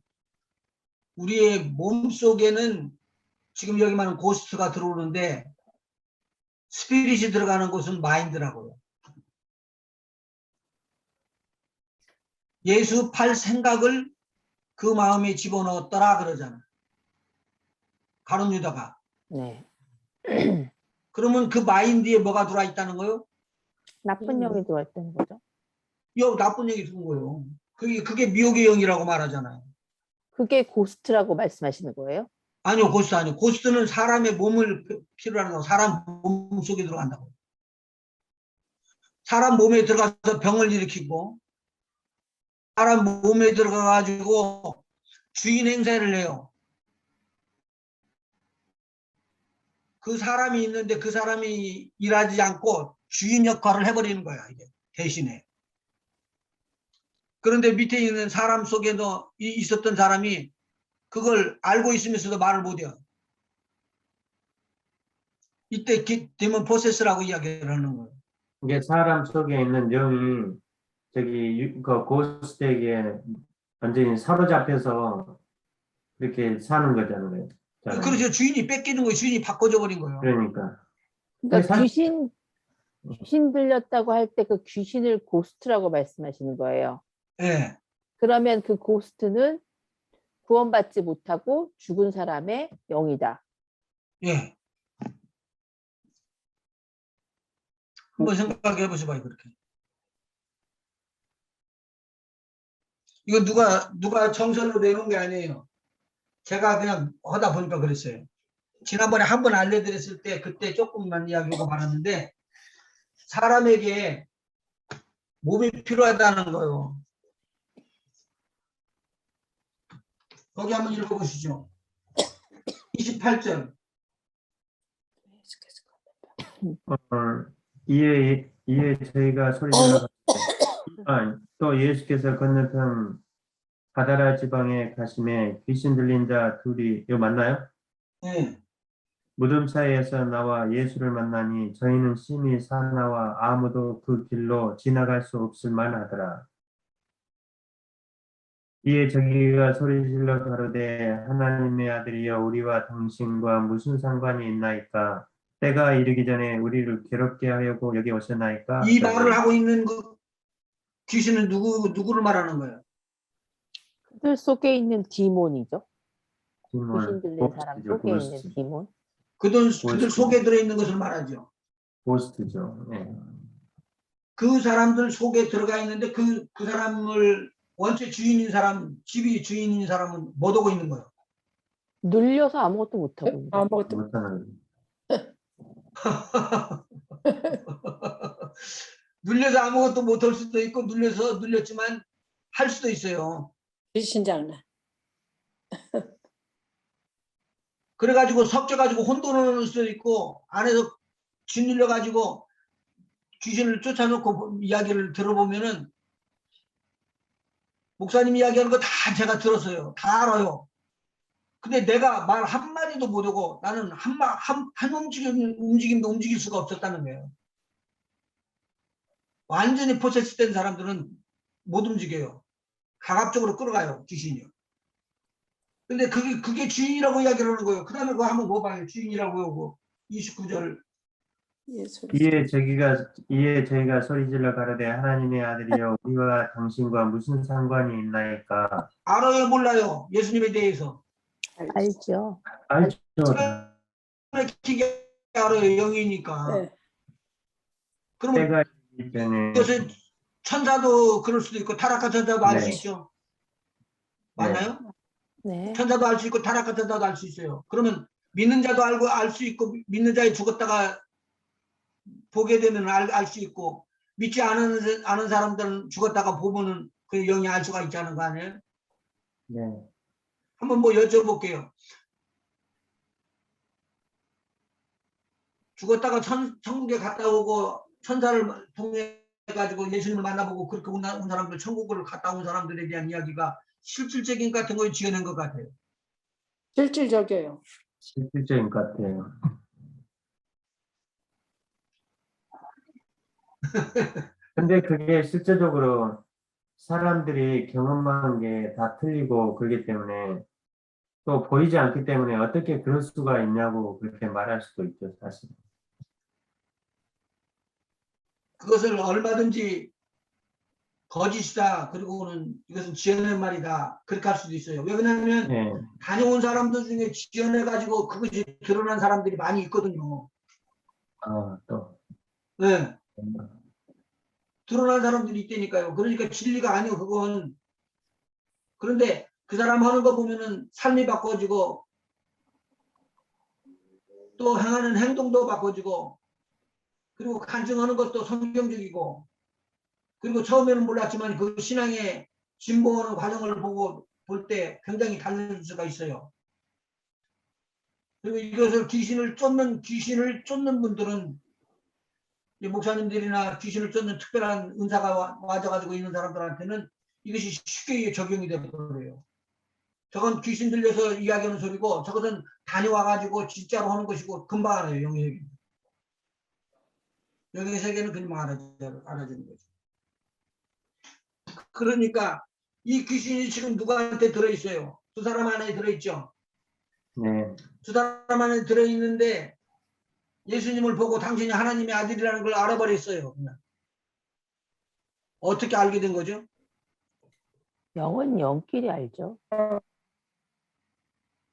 우리의 몸 속에는 지금 여기 말하는 고스트가 들어오는데 스피릿이 들어가는 곳은 마인드라고요. 예수 팔 생각을 그 마음에 집어넣었더라 그러잖아. 가룟 유다가. 네. 그러면 그 마인드에 뭐가 들어와 있다는 거요? 나쁜 영이 들어왔다는 거죠. 나쁜 영이 들어온 거요. 그게 미혹의 영이라고 말하잖아요. 그게 고스트라고 말씀하시는 거예요? 아니요, 고스트 아니요. 고스트는 사람의 몸을 필요로 하는 거. 사람 몸 속에 들어간다고. 사람 몸에 들어가서 병을 일으키고 사람 몸에 들어가가지고 주인 행세를 해요. 그 사람이 있는데 그 사람이 일하지 않고 주인 역할을 해버리는 거야, 이게 대신에. 그런데 밑에 있는 사람 속에도 있었던 사람이 그걸 알고 있으면서도 말을 못해요. 이때 데몬 포세스라고 이야기를 하는 거예요. 이게 사람 속에 있는 영이 그 고스트에게 완전히 사로잡혀서 그렇게 사는 거잖아요. 그렇죠. 주인이 뺏기는 거예요. 주인이 바꿔줘 버린 거예요. 그러니까 그러니까 사실 귀신 들렸다고 할 때 그 귀신을 고스트라고 말씀하시는 거예요. 예. 그러면 그 고스트는 구원받지 못하고 죽은 사람의 영이다. 예. 한번 생각해 보셔봐요, 그렇게. 이거 누가 정설로 내놓은 게 아니에요. 제가 그냥 하다 보니까 그랬어요. 지난번에 한 번 알려드렸을 때 그때 조금만 이야기하고 말았는데 사람에게 몸이 필요하다는 거예요. 거기 한번 읽어보시죠. 28절. 이에 저희가 소리질러 또 예수께서 건너편 가다라 지방에 가심에 귀신 들린 자 둘이 이거 맞나요? 네. 무덤 사이에서 나와 예수를 만나니 저희는 심히 사나와 아무도 그 길로 지나갈 수 없을 만하더라. 이에 저희가 소리질러 가로되 하나님의 아들이여 우리와 당신과 무슨 상관이 있나이까? 때가 이르기 전에 우리를 괴롭게 하려고 여기 오셨나이까? 이 말을 하고 있는 그 귀신은 누구를 말하는 거예요? 그들 속에 있는 디몬이죠. 디몬, 귀신 들린 사람 속에 있는 고스트, 디몬. 그들 고스트. 속에 들어있는 것을 말하죠. 고스트죠. 네. 그 사람들 속에 들어가 있는데 그 사람을 원체 주인인 사람, 집이 주인인 사람은 못 오고 있는 거예요. 눌려서 아무것도 못하고 있는 거죠. 아무것도 못하는. 눌려서 아무것도 못할 수도 있고 눌렸지만 할 수도 있어요. 귀신장난. 그래가지고 섞여가지고 혼돈을 할 수도 있고 안에서 짓눌려가지고 귀신을 쫓아놓고 이야기를 들어보면은 목사님 이야기하는 거 다 제가 들었어요. 다 알아요. 근데 내가 말 한마디도 못하고 나는 한 움직임도 움직일 수가 없었다는 거예요. 완전히 포세스된 사람들은 못 움직여요. 가갑적으로 끌어가요, 귀신이요. 근데 그게 주인이라고 이야기를 하는 거예요. 그 다음에 그거 한번 뭐 봐요. 주인이라고 하고 29절. 예수. 이에 저희가 소리질러 가로되 하나님의 아들이여 우리와 당신과 무슨 상관이 있나이까. 알아요, 몰라요? 예수님에 대해서. 알죠. 알죠. 기게 알아요, 영이니까. 네. 그러면 때가 있기 때문에. 이것은 천사도 그럴 수도 있고 타락한 천사도 알 수 네. 있죠. 네. 맞나요? 네. 천사도 알 수 있고 타락한 천사도 알 수 있어요. 그러면 믿는 자도 알고 알 수 있고 믿는 자에 죽었다가 보게 되면 알 수 있고 믿지 않은 사람들은 죽었다가 보면은 그 영이 알 수가 있다는 거 아니에요? 네. 한번 뭐 여쭤볼게요. 죽었다가 천국에 갔다 오고 천사를 통해 가지고 예수님을 만나보고 그렇게 온 사람들, 천국을 갔다 온 사람들에 대한 이야기가 실질적인 것 같은 거에 지어낸 것 같아요. 실질적이에요. 실질적인 것 같아요. 근데 그게 실제적으로 사람들이 경험한 게 다 틀리고 그렇기 때문에 또 보이지 않기 때문에 어떻게 그럴 수가 있냐고 그렇게 말할 수도 있죠, 사실. 그것을 얼마든지 거짓이다. 그리고는 이것은 지어낸 말이다. 그렇게 할 수도 있어요. 왜 그러냐면 네. 다녀온 사람들 중에 지어내가지고 그것이 드러난 사람들이 많이 있거든요. 또. 네. 드러난 사람들이 있다니까요. 그러니까 진리가 아니고 그건. 그런데 그 사람 하는 거 보면은 삶이 바꿔지고 또 행하는 행동도 바꿔지고 그리고 간증하는 것도 성경적이고 그리고 처음에는 몰랐지만 그 신앙의 진보하는 과정을 보고 볼 때 굉장히 달라질 수가 있어요. 그리고 이것을 귀신을 쫓는 분들은 목사님들이나 귀신을 쫓는 특별한 은사가 와져가지고 있는 사람들한테는 이것이 쉽게 적용이 되버려요. 저건 귀신 들려서 이야기하는 소리고 저것은 다녀와가지고 진짜로 하는 것이고 금방 알아요. 영의 세계. 영의 세계는 그냥 알아주는 거죠. 그러니까 이 귀신이 지금 누구한테 들어있어요? 두 사람 안에 들어있죠. 네. 두 사람 안에 들어있는데 예수님을 보고 당신이 하나님의 아들이라는 걸 알아버렸어요. 그냥. 어떻게 알게 된 거죠? 영은 영끼리 알죠.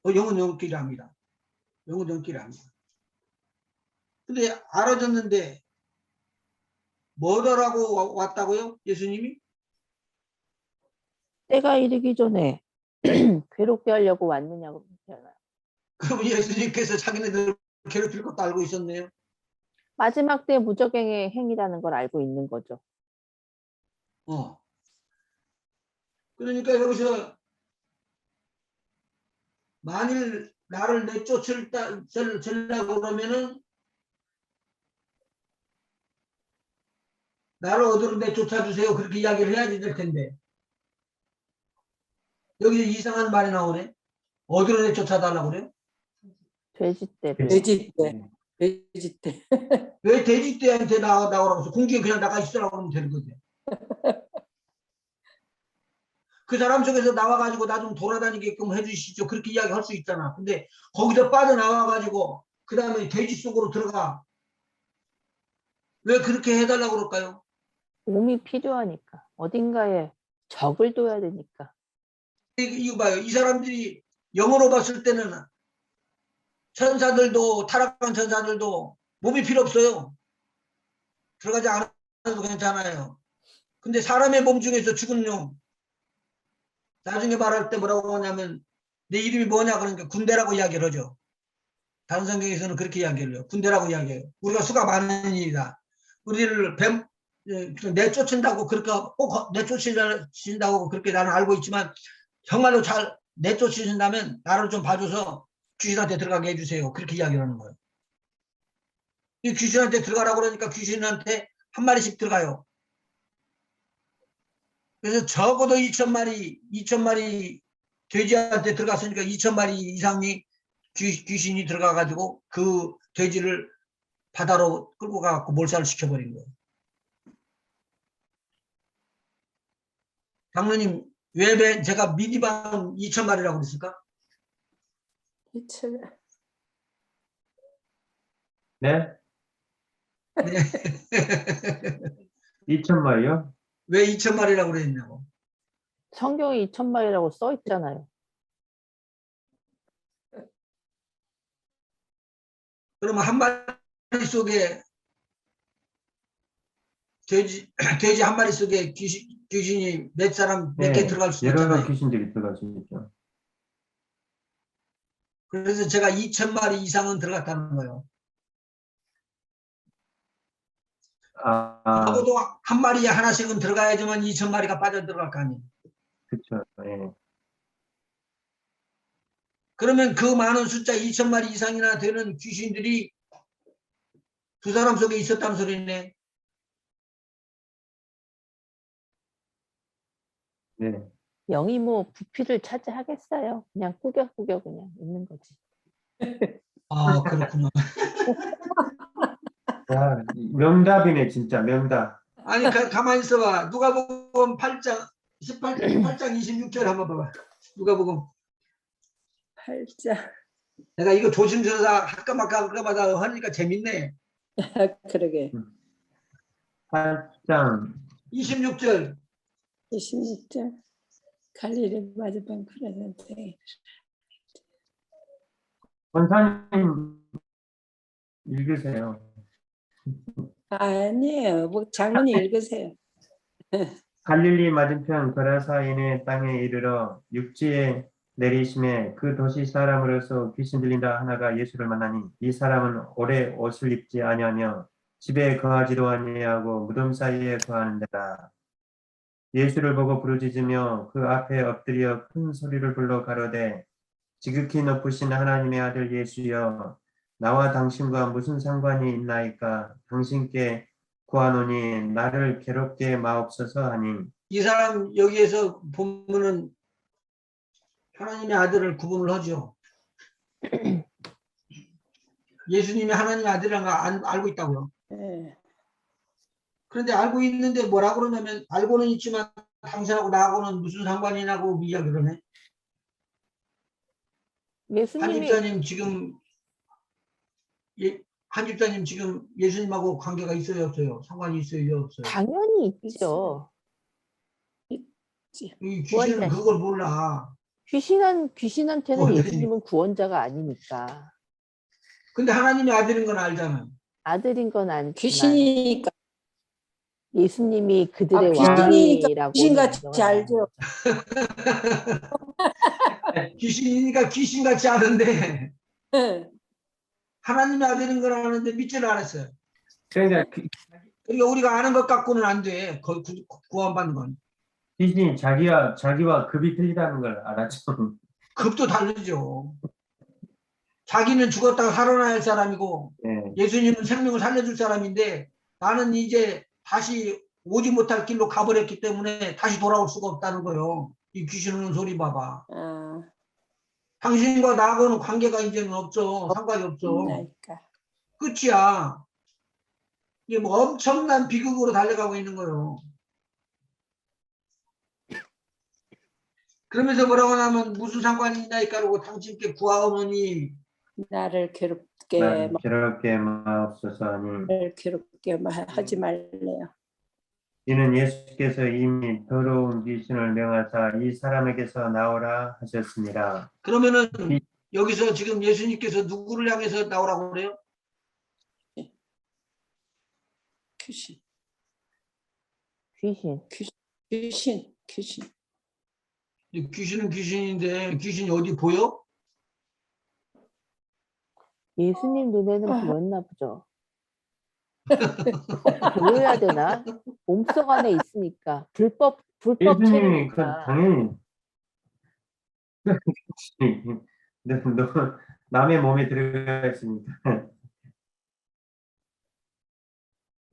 영은 영끼리 합니다. 영은 영끼리 합니다. 근데 알아줬는데 뭐더라고 왔다고요? 예수님이? 때가 이르기 전에 괴롭게 하려고 왔느냐고 그러잖아요. 그럼 예수님께서 자기네들 괴롭힐 것도 알고 있었네요. 마지막 때 무적행의 행위라는 걸 알고 있는 거죠. 그러니까 여기서 만일 나를 내쫓으려고 그러면은 나를 어디로 내쫓아 주세요. 그렇게 이야기를 해야지 될 텐데. 여기서 이상한 말이 나오네. 어디로 내쫓아달라고 그래요? 돼지떼를. 돼지떼. 돼지떼. 왜 돼지떼한테 나오라고 해서 공중에 그냥 나가 있으라고 하면 되는 거죠. 그 사람 속에서 나와가지고 나 좀 돌아다니게끔 해주시죠. 그렇게 이야기할 수 있잖아. 근데 거기서 빠져나와가지고 그 다음에 돼지 속으로 들어가. 왜 그렇게 해달라고 그럴까요? 몸이 필요하니까. 어딘가에 적을 둬야 되니까. 이거 봐요. 이 사람들이 영어로 봤을 때는 천사들도 타락한 천사들도 몸이 필요 없어요. 들어가지 않아도 괜찮아요. 근데 사람의 몸 중에서 죽은 용 나중에 말할 때 뭐라고 하냐면 내 이름이 뭐냐 그러니까 군대라고 이야기를 하죠. 다른 성경에서는 그렇게 이야기를 해요. 군대라고 이야기해요. 우리가 수가 많은 일이다. 우리를 내쫓는다고 그렇게 꼭 내쫓으신다고 그렇게 나는 알고 있지만 정말로 잘 내쫓으신다면 나를 좀 봐줘서 귀신한테 들어가게 해주세요. 그렇게 이야기하는 거예요. 이 귀신한테 들어가라고 그러니까 귀신한테 한 마리씩 들어가요. 그래서 적어도 2,000마리 돼지한테 들어갔으니까 2,000마리 이상이 귀신이 들어가가지고 그 돼지를 바다로 끌고 가갖고 몰살을 시켜버린 거예요. 장로님, 왜 제가 미디방 2,000마리라고 그랬을까? 이천 네? 네. 2,000마리요? 왜 2,000마리라고 그랬냐고. 성경에 2,000마리라고 써 있잖아요. 그러면 한 마리 속에 돼지 한 마리 속에 귀신이 몇 사람 몇 개 네, 들어갈 수 여러 있잖아요. 귀신들이 들어갈 수 있죠. 그래서 제가 2,000마리 이상은 들어갔다는 거예요. 아, 적어도 한 마리에 하나씩은 들어가야지만 2,000마리가 빠져 들어갈 거 아니에요. 그쵸. 예. 그러면 그 많은 숫자 2,000마리 이상이나 되는 귀신들이 두 사람 속에 있었다는 소리네. 네. 영이 뭐 부피를 차지하겠어요. 그냥 꾸겨꾸겨 그냥 있는 거지. 아, 그렇구나. 야, 명답이네, 진짜, 명답. 아니, 가만히 있어봐. 누가복음 8장 26절 한번 봐봐. 누가복음. 팔자. 내가 이거 조심스러워 할까 말까 하니까 재밌네. 그러게. 8장 26절. 26절. 갈릴리 맞은편 그랬는데 권사님 읽으세요. 아니에요. 뭐 장로님 읽으세요. 갈릴리 맞은편 거라사인의 땅에 이르러 육지에 내리심에 그 도시 사람으로서 귀신 들린다 하나가 예수를 만나니 이 사람은 오래 옷을 입지 아니하며 집에 거하지도 아니하고 무덤 사이에 거하는 데라. 예수를 보고 부르짖으며 그 앞에 엎드려 큰 소리를 불러 가로되 지극히 높으신 하나님의 아들 예수여 나와 당신과 무슨 상관이 있나이까 당신께 구하노니 나를 괴롭게 마옵소서 하니 이 사람 여기에서 보면은 하나님의 아들을 구분을 하죠. 예수님이 하나님의 아들이라는 걸 알고 있다고요. 예. 그런데 알고 있는데 뭐라고 그러냐면 알고는 있지만 당신하고 나하고는 무슨 상관이 나고 이야기를 해. 한 예수님이 집사님 지금 한 집사님 지금 예수님하고 관계가 있어요 없어요? 상관이 있어요 없어요? 당연히 있죠. 이 귀신은 구원자. 그걸 몰라. 귀신한테는 구원자니. 예수님은 구원자가 아니니까. 근데 하나님의 아들인 건 알잖아. 아들인 건 아니지만 귀신이니까 예수님이 그들의 귀신이니까 왕이라고 귀신같이 알죠. 귀신이니까 귀신같이 아는데 예. 하나님의 아들인 걸 아는데 믿지를 않았어요. 그러니까 그러니까 우리가 아는 것 갖고는 안 돼. 구원받는 건. 귀신이 자기와 급이 틀리다는 걸 알았죠. 급도 다르죠. 자기는 죽었다가 살아나야 할 사람이고 네. 예수님은 생명을 살려줄 사람인데 나는 이제 다시 오지 못할 길로 가버렸기 때문에 다시 돌아올 수가 없다는 거예요. 이 귀신 오는 소리 봐봐. 아, 당신과 나하고는 관계가 이제는 없어. 상관이 없어. 그러니까. 끝이야. 이게 뭐 엄청난 비극으로 달려가고 있는 거예요. 그러면서 뭐라고 하면 무슨 상관이 있나이까 그러고 당신께 구하오노니 나를 괴롭게 난 괴롭게 마옵소서 하니 나를 괴롭게 하지 말래요. 이는 예수께서 이미 더러운 귀신을 명하사 이 사람에게서 나오라 하셨습니다. 그러면은 여기서 지금 예수님께서 누구를 향해서 나오라고 그래요? 귀신, 귀신. 귀신. 귀신은 귀신인데 귀신이 어디 보여? 예수님 눈에는 보였나 보죠. 보여야 되나? 몸속 안에 있으니까 불법 예수님이 체류니까. 당연히 너 남의 몸에 들어가 있으니까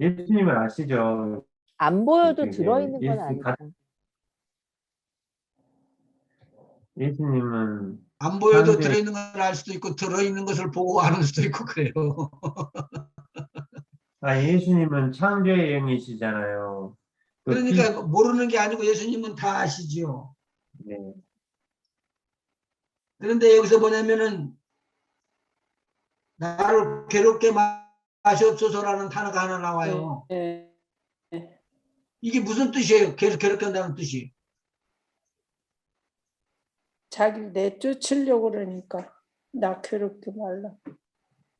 예수님을 아시죠? 안 보여도 그게 들어있는 건 예수 아니까. 예수님은 안 보여도 창조의 들어있는 걸 알 수도 있고 들어있는 것을 보고 아는 수도 있고 그래요. 예수님은 창조의 영이시잖아요. 그 그러니까 모르는 게 아니고 예수님은 다 아시지요. 네. 그런데 여기서 뭐냐면은 나를 괴롭게 마시옵소서라는 단어가 하나 나와요. 예. 이게 무슨 뜻이에요? 계속 괴롭게 한다는 뜻이. 자기를 내쫓으려고 그러니까 나 괴롭게 말라.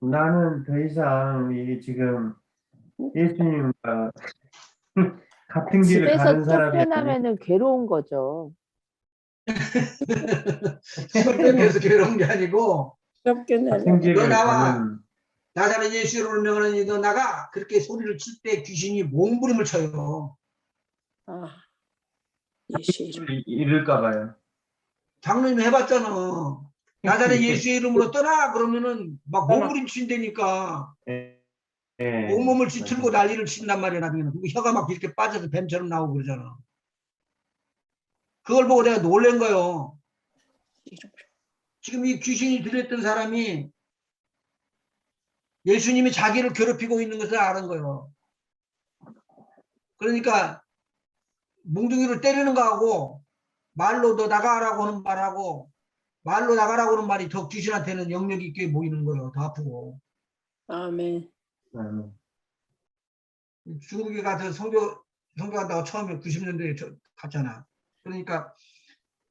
나는 더 이상 이 지금 예수님과 같은 길을 집에서 가는 사람이 아니 쫓겨나면은 괴로운 거죠. 쫓겨내서 괴로운 게 아니고 괴롭게 같은 내려고. 너 길을 나와. 가는 나자렛 예수를 명하니 너 나가. 그렇게 소리를 칠 때 귀신이 몸부림을 쳐요. 아, 예수 이름. 잃을까 봐요. 장로님 해봤잖아. 나자렛 예수의 이름으로 떠나 그러면은 막 떠나. 몸부림 친다니까 예, 예, 온몸을 맞아요. 뒤틀고 난리를 친단 말이야. 나중에는 혀가 막 이렇게 빠져서 뱀처럼 나오고 그러잖아. 그걸 보고 내가 놀란 거예요. 이름. 지금 이 귀신이 들렸던 사람이 예수님이 자기를 괴롭히고 있는 것을 아는 거예요. 그러니까 몽둥이를 때리는 거하고 말로 너 나가라고 하는 말하고 말로 나가라고 하는 말이 더 귀신한테는 영역 있게 보이는 거예요. 더 아프고. 아멘. 중국에 가서 선교한다고 처음에 90년대에 갔잖아. 그러니까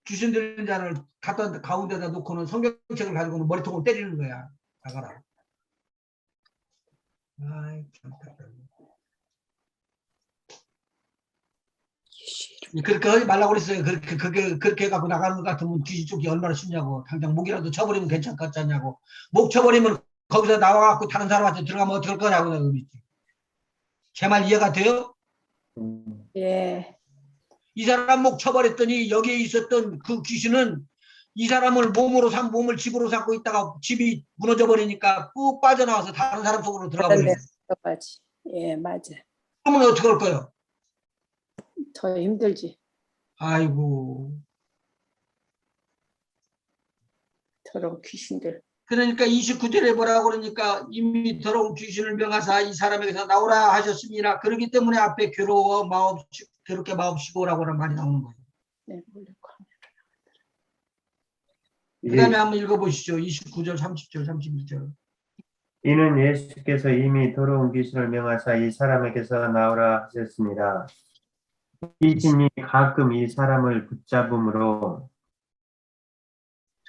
귀신 들린 자를 갖다 가운데다 놓고는 성경책을 가지고는 머리통을 때리는 거야. 나가라. 아이, 참 답답해. 예수 이름. 그렇게 하지 말라고 그랬어요. 그렇게 해갖고 나가는 것 같으면 귀신 쫓기 얼마나 쉽냐고. 당장 목이라도 쳐버리면 괜찮겠냐고. 목 쳐버리면 거기서 나와갖고 다른 사람한테 들어가면 어떡할 거냐고 내가 그랬지. 제 말 이해가 돼요? 예. 이 사람 목 쳐버렸더니 여기에 있었던 그 귀신은 이 사람을 몸을 집으로 삼고 있다가 집이 무너져 버리니까 꾹 빠져나와서 다른 사람 속으로 들어가 다른 버려요. 데 들어가지. 예, 맞아. 그러면 어떻게 할 거예요? 더 힘들지. 아이고. 더러운 귀신들. 그러니까 29절에 뭐라고 그러니까 이미 더러운 귀신을 명하사 이 사람에게서 나오라 하셨습니다. 그렇기 때문에 앞에 괴롭게 마옵시고라고 하는 말이 나오는 거예요. 네, 몰랐고. 그 다음에 한번 읽어보시죠. 29절, 30절, 31절. 이는 예수께서 이미 더러운 귀신을 명하사 이 사람에게서 나오라 하셨습니다. 귀신이 가끔 이 사람을 붙잡음으로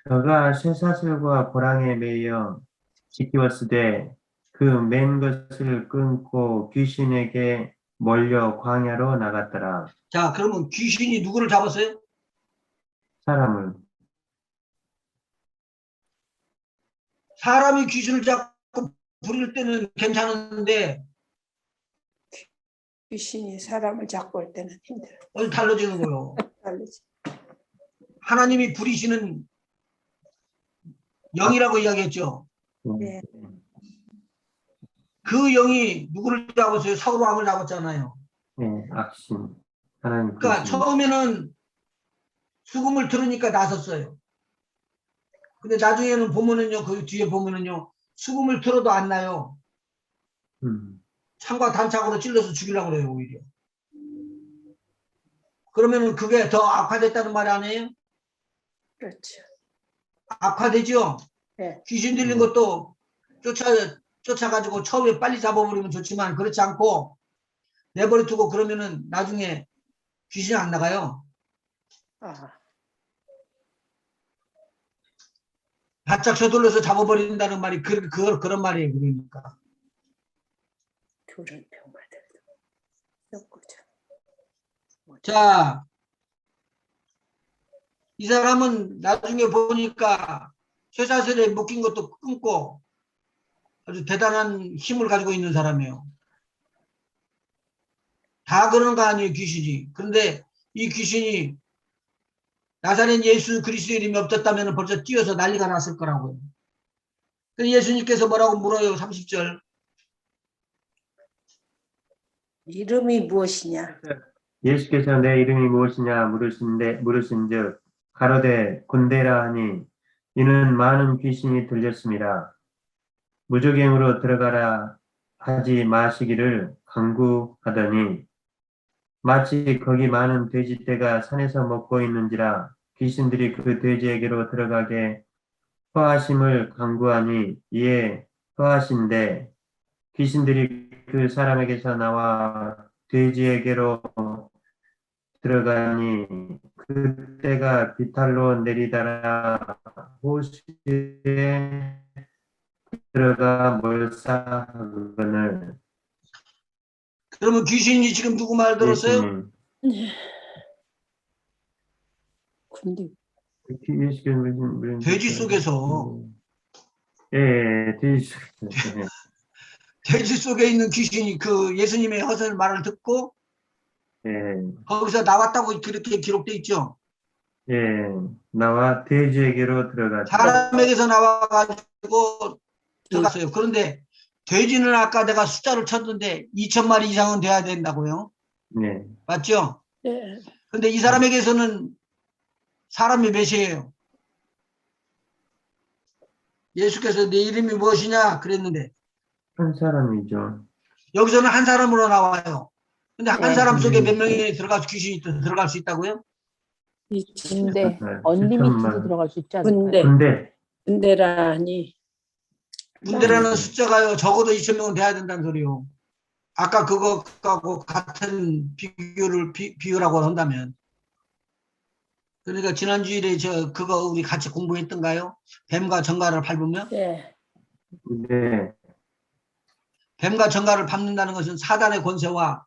저가 쇠사슬과 고랑에 매여 지키었으되 그 맨 것을 끊고 귀신에게 몰려 광야로 나갔더라. 자, 그러면 귀신이 누구를 잡았어요? 사람을 사람이 귀신을 잡고 부릴 때는 괜찮은데 귀신이 사람을 잡고 올 때는 힘들어. 어디 달라지는 거예요. 다르지. 하나님이 부리시는 영이라고 이야기했죠. 네. 그 영이 누구를 잡았어요? 사울왕을 잡았잖아요. 악신 하나님 그러니까 귀신. 처음에는 수금을 들으니까 나섰어요. 근데 나중에는 보면은요, 그 뒤에 보면은요, 수금을 들어도 안 나요. 창과 단창으로 찔러서 죽이려고 그래요, 오히려. 그러면은 그게 더 악화됐다는 말 아니에요? 그렇죠. 악화되죠? 네. 귀신 들린 것도 쫓아가지고 처음에 빨리 잡아버리면 좋지만 그렇지 않고 내버려 두고 그러면은 나중에 귀신이 안 나가요. 아, 바짝 서둘러서 잡아버린다는 말이 그런 말이에요. 그러니까. 그런 병마들도 썩고자. 자, 이 사람은 나중에 보니까 쇠사슬에 묶인 것도 끊고 아주 대단한 힘을 가지고 있는 사람이에요. 다 그런 거 아니에요, 귀신이. 그런데 이 귀신이 나사렛 예수 그리스도 이름이 없었다면 벌써 뛰어서 난리가 났을 거라고요. 그래서 예수님께서 뭐라고 물어요, 30절. 이름이 무엇이냐? 예수께서 내 이름이 무엇이냐 물으신즉 가로되 군대라 하니 이는 많은 귀신이 들렸습니다. 무저갱으로 들어가라 하지 마시기를 강구하더니 마치 거기 많은 돼지떼가 산에서 먹고 있는지라 귀신들이 그 돼지에게로 들어가게 허하심을 강구하니 이에 허하신데 귀신들이 그 사람에게서 나와 돼지에게로 들어가니 그때가 비탈로 내리다라 호수에 들어가 몰사하거늘. 그러면 귀신이 지금 누구 말 들었어요? 예수님. 군대. 예수께서 돼지 속에서. 예, 돼지 속에서. 예. 돼지 속에 있는 귀신이 그 예수님의 허설 말을 듣고 예, 거기서 나왔다고 그렇게 기록돼 있죠. 예, 나와 돼지에게로 들어가죠. 사람에게서 나와가지고 들어갔어요. 그런데 돼지는 아까 내가 숫자를 쳤는데 2,000마리 이상은 돼야 된다고요. 네, 맞죠? 네. 근데 이 사람에게서는 사람이 몇이에요? 예수께서 내 이름이 무엇이냐 그랬는데 한 사람이죠. 여기서는 한 사람으로 나와요. 근데 한 네. 사람 속에 몇 명이 들어가서 귀신이 들어갈 수 있다고요? 군대 네, 언리미티드 7천만. 들어갈 수 있지 않을까요? 군대. 근데 군대라 하니 군대라는 숫자가요 적어도 2,000명은 돼야 된다는 소리요. 아까 그거하고 같은 비교라고 한다면. 그러니까 지난주일에 그거 우리 같이 공부했던가요? 뱀과 정갈을 밟으면? 네. 네, 뱀과 정갈을 밟는다는 것은 사단의 권세와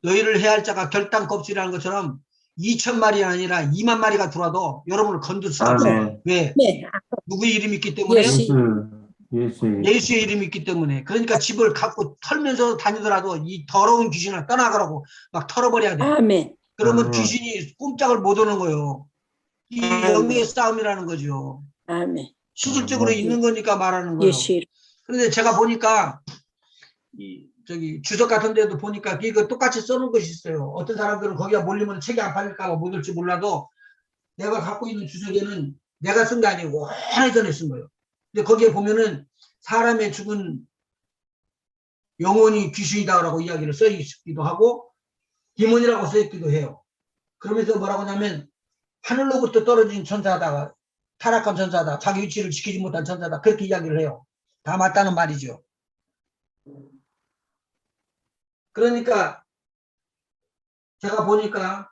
너희를 해할 자가 결단껍질이라는 것처럼 2,000마리가 아니라 2만 마리가 들어와도 여러분을 건들 수가 없어요. 아멘. 왜? 네. 누구의 이름이 있기 때문에요? 예수. 예수의 이름이 있기 때문에. 그러니까 집을 갖고 털면서 다니더라도 이 더러운 귀신을 떠나가라고 막 털어버려야 돼. 아멘. 그러면 아멘. 귀신이 꼼짝을 못 하는 거예요. 이 영의 싸움이라는 거죠. 아멘. 실질적으로 아멘. 있는 거니까 말하는 거예요. 예수. 그런데 제가 보니까 주석 같은 데도 보니까 이거 똑같이 써놓은 것이 있어요. 어떤 사람들은 거기가 몰리면 책이 안 팔릴까 봐 못 올지 몰라도 내가 갖고 있는 주석에는 내가 쓴 게 아니고 오래전에 쓴 거예요. 근데 거기에 보면은 사람의 죽은 영혼이 귀신이다라고 이야기를 써 있기도 하고 디몬이라고 써 있기도 해요. 그러면서 뭐라고 하냐면 하늘로부터 떨어진 천사다, 타락한 천사다, 자기 위치를 지키지 못한 천사다, 그렇게 이야기를 해요. 다 맞다는 말이죠. 그러니까 제가 보니까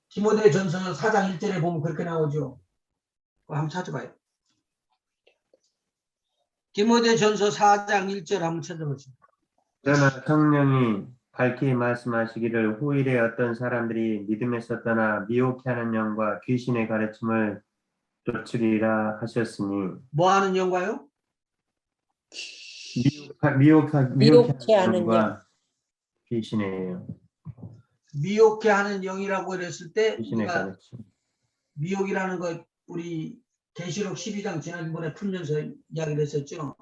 디모데전서 4장 1절에 보면 그렇게 나오죠. 그거 한번 찾아봐요. 디모데전서 4장 1절 한번 찾아보세요. 그러나 성령이 밝히 말씀하시기를 후일에 어떤 사람들이 믿음에서 떠나 미혹해하는 영과 귀신의 가르침을 쫓으리라 하셨으니. 뭐 하는 영과요? 미혹해하는 영과 귀신이에요. 미혹해 하는 영이라고 그랬을 때 귀신의 우리가 가르침. 미혹이라는 것 우리 계시록 12장 지난번에 풀면서 이야기를 했었죠.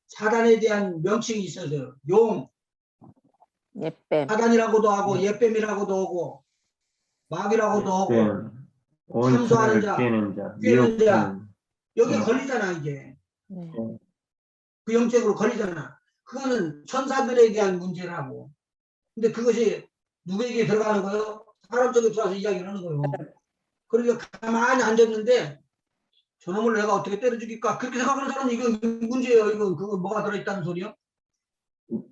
사단에 대한 명칭이 있어서 용, 예뱀. 사단이라고도 하고 예뱀이라고도 하고 마귀라고도 하고 온 참소하는 천하를 자, 꿰는 자, 꿰는 자. 미혹하는. 여기에 걸리잖아 이게. 네. 그 영적으로 걸리잖아. 그거는 천사들에 대한 문제라고. 근데 그것이 누구에게 들어가는 거예요? 사람 쪽에 들어와서 이야기를 하는 거예요. 그러니까 가만히 앉았는데 저놈을 내가 어떻게 때려 죽일까? 그렇게 생각하는 사람은 이건 문제예요. 이건 그거 뭐가 들어있다는 소리요?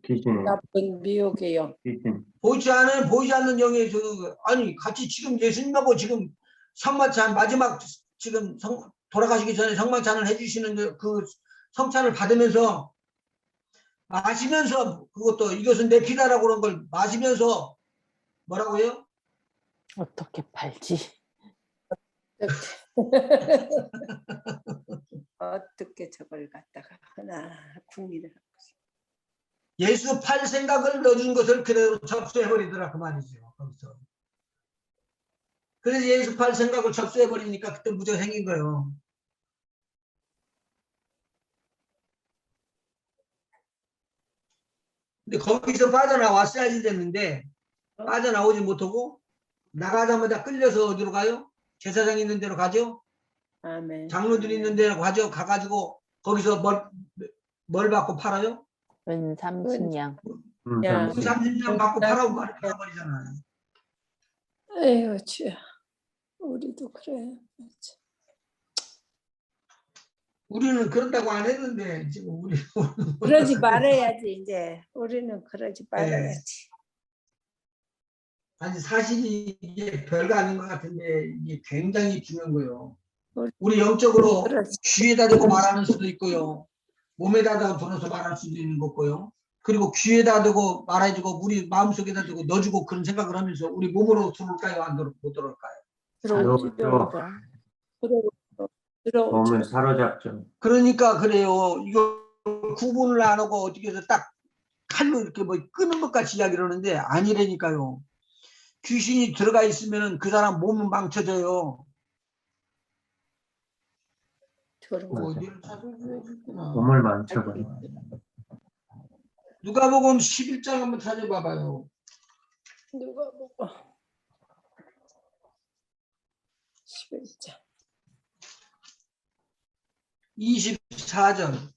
귀신이에요. 나쁜 미혹의 영. 귀신. 보이지 않는 영의 아니 같이 지금 예수님하고 지금 성만찬 마지막 지금 돌아가시기 전에 성만찬을 해주시는 그 성찬을 받으면서 마시면서 그것도 이것은 내 피다라고 그런 걸 마시면서 뭐라고 해요? 어떻게 팔지? 어떻게 저걸 갖다가 하나 궁리를 하고 예수 팔 생각을 넣어준 것을 그대로 접수해버리더라 그 말이죠. 거기서. 그래서 예수 팔 생각을 접수해버리니까 그때 문제가 생긴 거예요. 근데 거기서 빠져나왔어야지 됐는데 빠져나오지 못하고 나가자마자 끌려서 어디로 가요? 제사장 있는 데로 가죠. 아멘. 장로들 있는 데로 가죠. 가가지고 거기서 뭘 받고 팔아요? 은삼신양. 야. 삼십. 30년 받고 팔아버리잖아요. 에휴, 주야. 우리도 그래. 우리는 그런다고 안 했는데 지금 우리 그러지 말아야지 이제. 우리는 그러지 말아야지. 아니 사실이 이게 별거 아닌 것 같은데 이게 굉장히 중요한 거예요. 우리 영적으로 그렇지. 귀에다 대고 말하는 수도 있고요. 몸에다 대고 들어서 말할 수도 있는 거고요. 그리고 귀에다 대고 말해주고 우리 마음속에다 대고 넣어주고 그런 생각을 하면서 우리 몸으로 들어올까요? 못 들어올까요? 들어오지. 들어오지. 몸을 사로잡죠. 그러니까 그래요. 이거 구분을 안 하고 어떻게 해서 딱 칼로 이렇게 뭐 끄는 것 같이 이야기를 하는데 아니라니까요. 귀신이 들어가 있으면 그 사람 몸은 망쳐져요. 들어오지. 어디를 찾아줘야겠구나. 몸을 망쳐버려. 누가복음 11장 한번 찾아봐봐요. 누가 보고 11장 24절.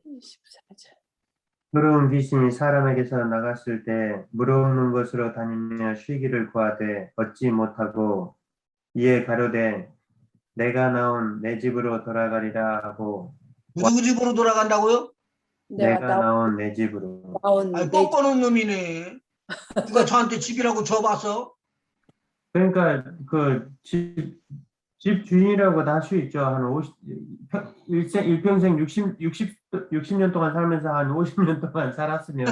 24절. 더러운 귀신이 사람에게서 나갔을 때 물어오는 것으로 다니며 쉬기를 구하되 얻지 못하고 이에 가로되 내가 나온 내 집으로 돌아가리라 하고 누구 집으로 돌아간다고요? 내가 나온 내 집으로. 나온 아니, 내 꺾어놓은 놈이네. 누가 저한테 집이라고 줘봤어? 그러니까 그 집 주인이라고 다 할 수 있죠. 한 일평생 60년 동안 살면서 한 50년 동안 살았으면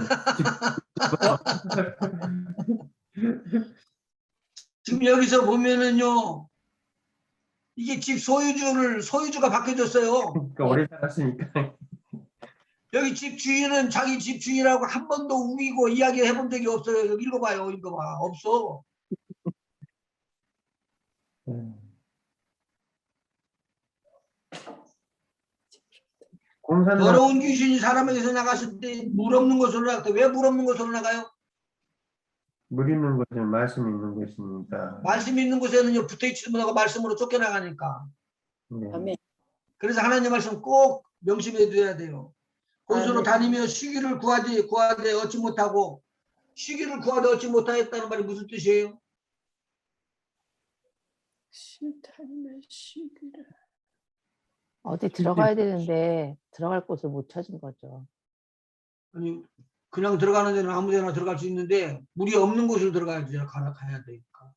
지금 여기서 보면은요. 이게 집 소유주가 바뀌어졌어요. 그러니까 오래 살았으니까. 여기 집 주인은 자기 집 주인이라고 한 번도 우기고 이야기해 본 적이 없어요. 여기 읽어봐요. 읽어봐. 없어. 공산당 더러운 귀신이 사람에게서 나갔을 때 물 없는 곳으로 나갔다. 왜 물 없는 곳으로 나가요? 물 있는 곳은 말씀 있는 곳이니까. 말씀 있는 곳에는요 붙어있지도 못하고 말씀으로 쫓겨나가니까. 네. 아멘. 그래서 하나님 말씀 꼭 명심해 둬야 돼요. 곳으로 아멘. 다니며 쉬기를 구하되 얻지 못하고 쉬기를 구하되 얻지 못하였다는 말이 무슨 뜻이에요? 신탄의 시기를 어디 들어가야 되는데 들어갈 곳을 못 찾은 거죠. 아니 그냥 들어가는 데는 아무 데나 들어갈 수 있는데 물이 없는 곳으로 가야 되니까.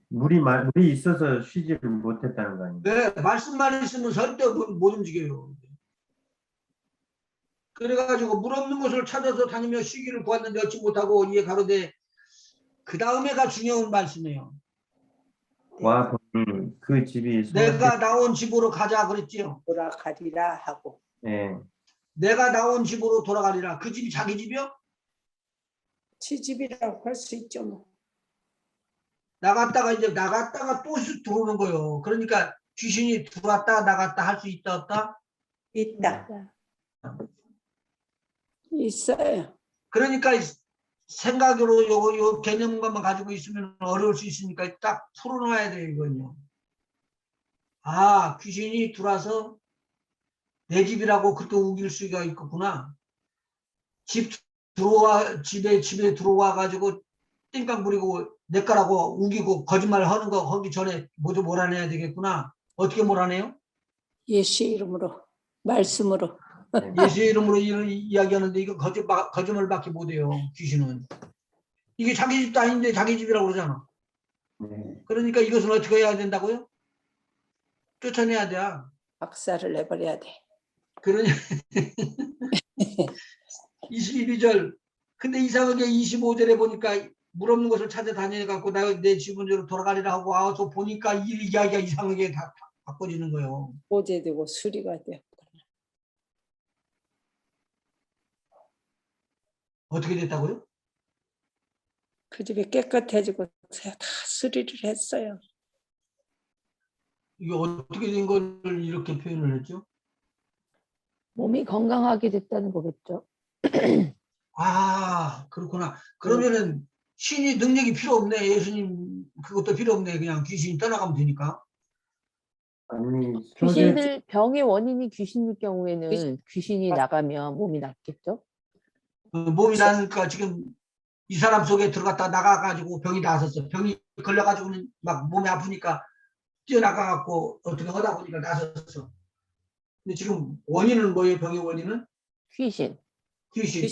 물이 있어서 쉬지를 못했다는 거 아니에요? 네, 말씀만 있으면 절대 못 움직여요. 그래가지고 물 없는 곳을 찾아서 다니며 쉬기를 구했는데 얻지 못하고 이에 가로되 그 다음에가 중요한 말씀이에요. 와 보니 그 집이 내가 나온 집으로 가자 그랬지요. 돌아가리라 하고 네. 내가 나온 집으로 돌아가리라. 그 집이 자기 집이요? 지집이라고 할 수 있죠 뭐. 나갔다가 또 들어오는 거예요. 그러니까 귀신이 들어왔다 나갔다 할 수 있다 없다? 있다. 있어요. 그러니까 생각으로 요 개념감만 가지고 있으면 어려울 수 있으니까 딱 풀어놔야 돼요, 이건요. 아, 귀신이 들어와서 내 집이라고 그렇게 우길 수가 있겠구나. 집에 들어와 가지고 띵깡 부리고 내 거라고 우기고 거짓말 하는 거 하기 전에 모두 몰아내야 되겠구나. 어떻게 몰아내요? 예수 이름으로 말씀으로. 예수의 이름으로 이야기하는데 이거 거짓말밖에 못해요. 귀신은. 이게 자기 집도 아닌데 자기 집이라고 그러잖아. 네. 그러니까 이것은 어떻게 해야 된다고요? 쫓아내야 돼. 박살을 내버려야 돼. 그러니 22절. 근데 이상하게 25절에 보니까 물 없는 곳을 찾아다녀갖고 내 집으로 돌아가리라 하고 와서 보니까 이 이야기가 이상하게 다 바꿔지는 거예요. 보제되고 수리가 되었구나. 어떻게 됐다고요? 그 집이 깨끗해지고 다 수리를 했어요. 이게 어떻게 된 걸 이렇게 표현을 했죠? 몸이 건강하게 됐다는 거겠죠. 아, 그렇구나. 그러면은 신이 능력이 필요 없네. 예수님 그것도 필요 없네. 그냥 귀신이 떠나가면 되니까. 아니 귀신들 병의 원인이 귀신일 경우에는 귀신이 나가면 몸이 낫겠죠. 몸이 나니까 지금 이 사람 속에 들어갔다 나가가지고 병이 나섰어. 병이 걸려가지고는 막 몸이 아프니까 뛰어나가갖고 어떻게 하다 보니까 나섰어. 근데 지금 원인은 뭐예요? 병의 원인은? 귀신. 귀신.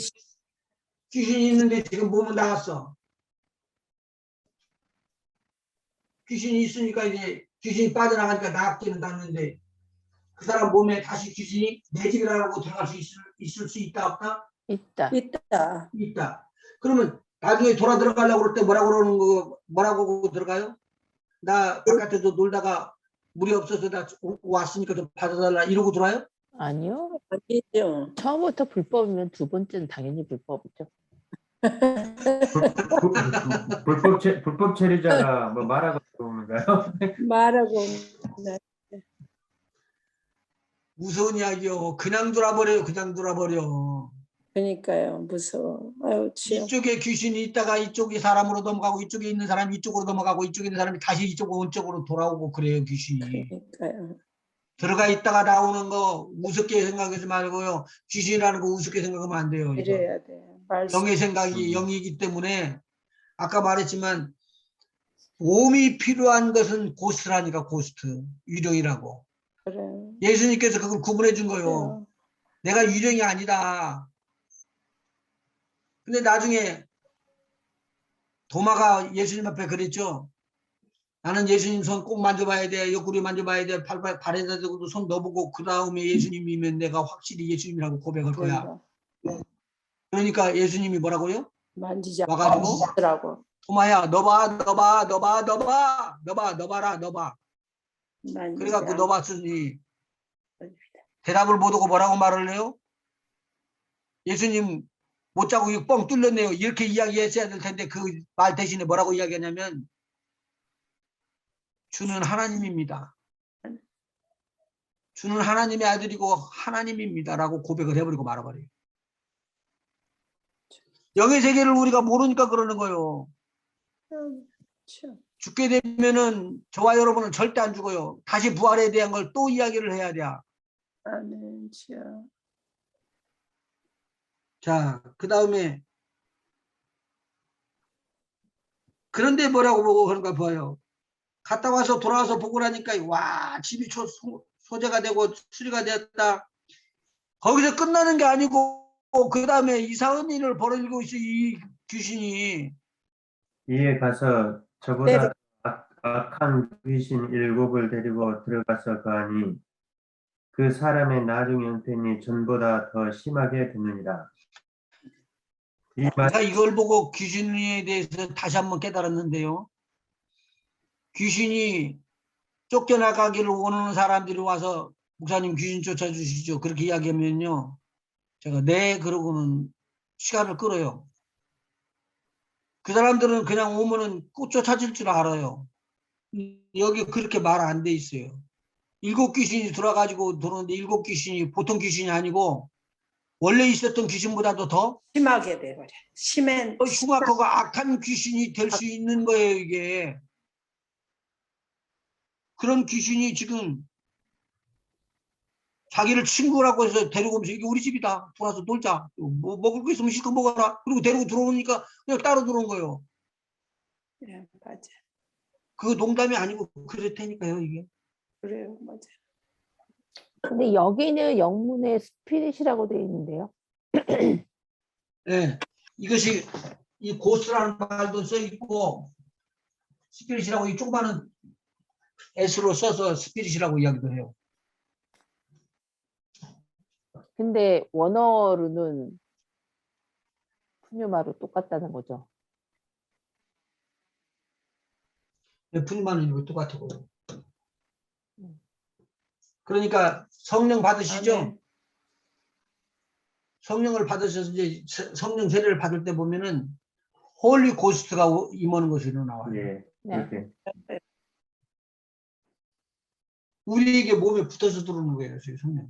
귀신이 있는데 지금 몸은 나갔어. 귀신이 있으니까 이제 귀신이 빠져나가니까 나가기는 나는데 그 사람 몸에 다시 귀신이 내 집이라고 들어갈 수 있을 수 있다 없다? 있다. 있다. 있다. 그러면 나중에 돌아 들어가려고 그럴 때 뭐라고 그러는 거 뭐라고 들어가요? 나 바깥에서 놀다가 물이 없어서 나 왔으니까 좀 받아달라 이러고 들어와요? 아니요. 아니죠. 처음부터 불법이면 두 번째는 당연히 불법이죠. 불법 체류자가 뭐 말하고 들어오는가요? 말하고 네. 무서운 이야기요. 그냥 돌아버려요. 그냥 돌아버려. 그러니까요. 무서워. 아유 치여. 이쪽에 귀신이 있다가 이쪽이 사람으로 넘어가고 이쪽에 있는 사람이 이쪽으로 넘어가고 이쪽에 있는 사람이 다시 이쪽으로 돌아오고 그래요. 귀신이. 그러니까요. 들어가 있다가 나오는 거 우습게 생각하지 말고요. 귀신이라는 거 우습게 생각하면 안 돼요. 이거. 이래야 돼. 말씀. 영의 생각이 영이기 때문에 아까 말했지만 몸이 필요한 것은 고스트라니까 고스트. 유령이라고. 그래. 예수님께서 그걸 구분해 준 거예요. 내가 유령이 아니다. 근데 나중에 도마가 예수님 앞에 그랬죠. 나는 예수님 손 꼭 만져봐야 돼. 옆구리 만져봐야 돼. 발에다 대고도 손 넣어보고 그 다음에 예수님이면 내가 확실히 예수님이라고 고백할 거야. 그러니까 예수님이 뭐라고요? 만지지 와가지고 않더라고. 도마야 넣어봐. 그래갖고 넣어봤으니 대답을 못하고 뭐라고 말을 해요? 예수님 못 자고 이거 뻥 뚫렸네요. 이렇게 이야기했어야 될 텐데 그 말 대신에 뭐라고 이야기하냐면 주는 하나님입니다. 주는 하나님의 아들이고 하나님입니다라고 고백을 해버리고 말아버려요. 영의 세계를 우리가 모르니까 그러는 거예요. 죽게 되면은 저와 여러분은 절대 안 죽어요. 다시 부활에 대한 걸 또 이야기를 해야 돼. 아멘. 치여. 자, 그 다음에 그런데 뭐라고 보고 그런가 봐요. 갔다 와서 돌아와서 보고 나니까 와 집이 소재가 되고 수리가 되었다. 거기서 끝나는 게 아니고 그 다음에 이상한 일을 벌이고 있어 이 귀신이. 이에 가서 저보다 악한 귀신 7을 데리고 들어가서 거하니 그 사람의 나중 형편이 전보다 더 심하게 됐느니라. 제가 이걸 보고 귀신에 대해서 다시 한번 깨달았는데요. 귀신이 쫓겨나가기를 원하는 사람들이 와서 목사님 귀신 쫓아주시죠. 그렇게 이야기하면요. 제가 네 그러고는 시간을 끌어요. 그 사람들은 그냥 오면은 꼭 쫓아질 줄 알아요. 여기 그렇게 말 안 돼 있어요. 7 귀신이 들어가지고 들어오는데 7 귀신이 보통 귀신이 아니고 원래 있었던 귀신보다도 더 심하게 돼버려. 심한 흉악하고 악한 귀신이 될 수 있는 거예요, 이게. 그런 귀신이 지금 자기를 친구라고 해서 데리고 오면서 이게 우리 집이다. 돌아서 놀자. 뭐 먹을 거 있으면 실컷 먹어라. 그리고 데리고 들어오니까 그냥 따로 들어온 거예요. 예, 맞아. 그 농담이 아니고 그렇다니까요, 이게. 그래요, 맞아. 근데 여기는 영문에 스피릿이라고 되어 있는데요. 네. 이것이 이 고스라는 말도 써 있고 스피릿이라고 이 조그마한 S로 써서 스피릿이라고 이야기도 해요. 근데 원어로는 푸뉴마로 똑같다는 거죠. 푸니마는 이거 똑같고. 그러니까 성령 받으시죠? 아멘. 성령을 받으셔서 이제 성령 세례를 받을 때 보면은 홀리 고스트가 임하는 것으로 나와요. 예, 네. 그렇게. 우리에게 몸에 붙어서 들어오는 거예요, 저희 성령.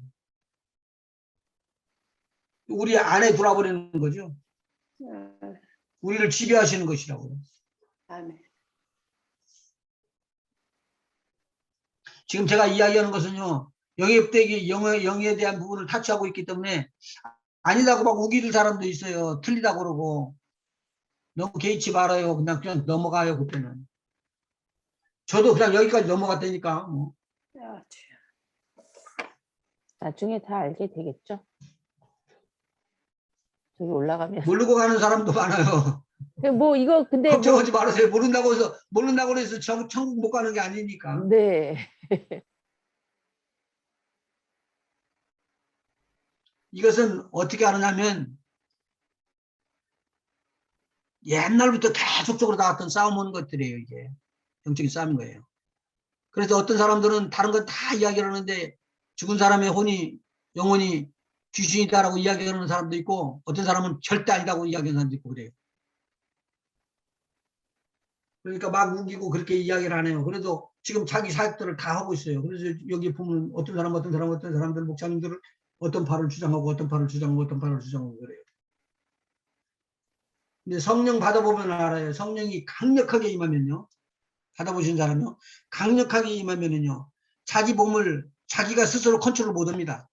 우리 안에 들어와버리는 거죠. 아, 우리를 지배하시는 것이라고요. 아멘. 지금 제가 이야기하는 것은요, 영입되기, 영에 대한 부분을 타치하고 있기 때문에 아니라고 막 우기는 사람도 있어요. 틀리다고 그러고. 너무 개의치 말아요. 그냥 넘어가요, 그때는. 저도 그냥 여기까지 넘어갔다니까. 뭐. 아, 주여. 나중에 다 알게 되겠죠. 저기 올라가면. 모르고 가는 사람도 많아요. 뭐 이거 근데 뭐 걱정하지 말으세요. 모른다고 해서 천국 못 가는 게 아니니까. 네. 이것은 어떻게 하느냐면 옛날부터 계속적으로 나왔던 싸움하는 것들이에요. 이게 영적인 싸움인 거예요. 그래서 어떤 사람들은 다른 건 다 이야기를 하는데 죽은 사람의 영혼이 귀신이다라고 이야기하는 사람도 있고 어떤 사람은 절대 아니다고 이야기하는 사람도 있고 그래요. 그러니까 막 우기고 그렇게 이야기를 하네요. 그래도 지금 자기 사역들을 다 하고 있어요. 그래서 여기 보면 어떤 사람들 목사님들은 어떤 파를 주장하고 어떤 파를 주장하고 그래요. 근데 성령 받아보면 알아요. 성령이 강력하게 임하면요. 받아보신 사람요. 강력하게 임하면은요. 자기 몸을 자기가 스스로 컨트롤 못합니다.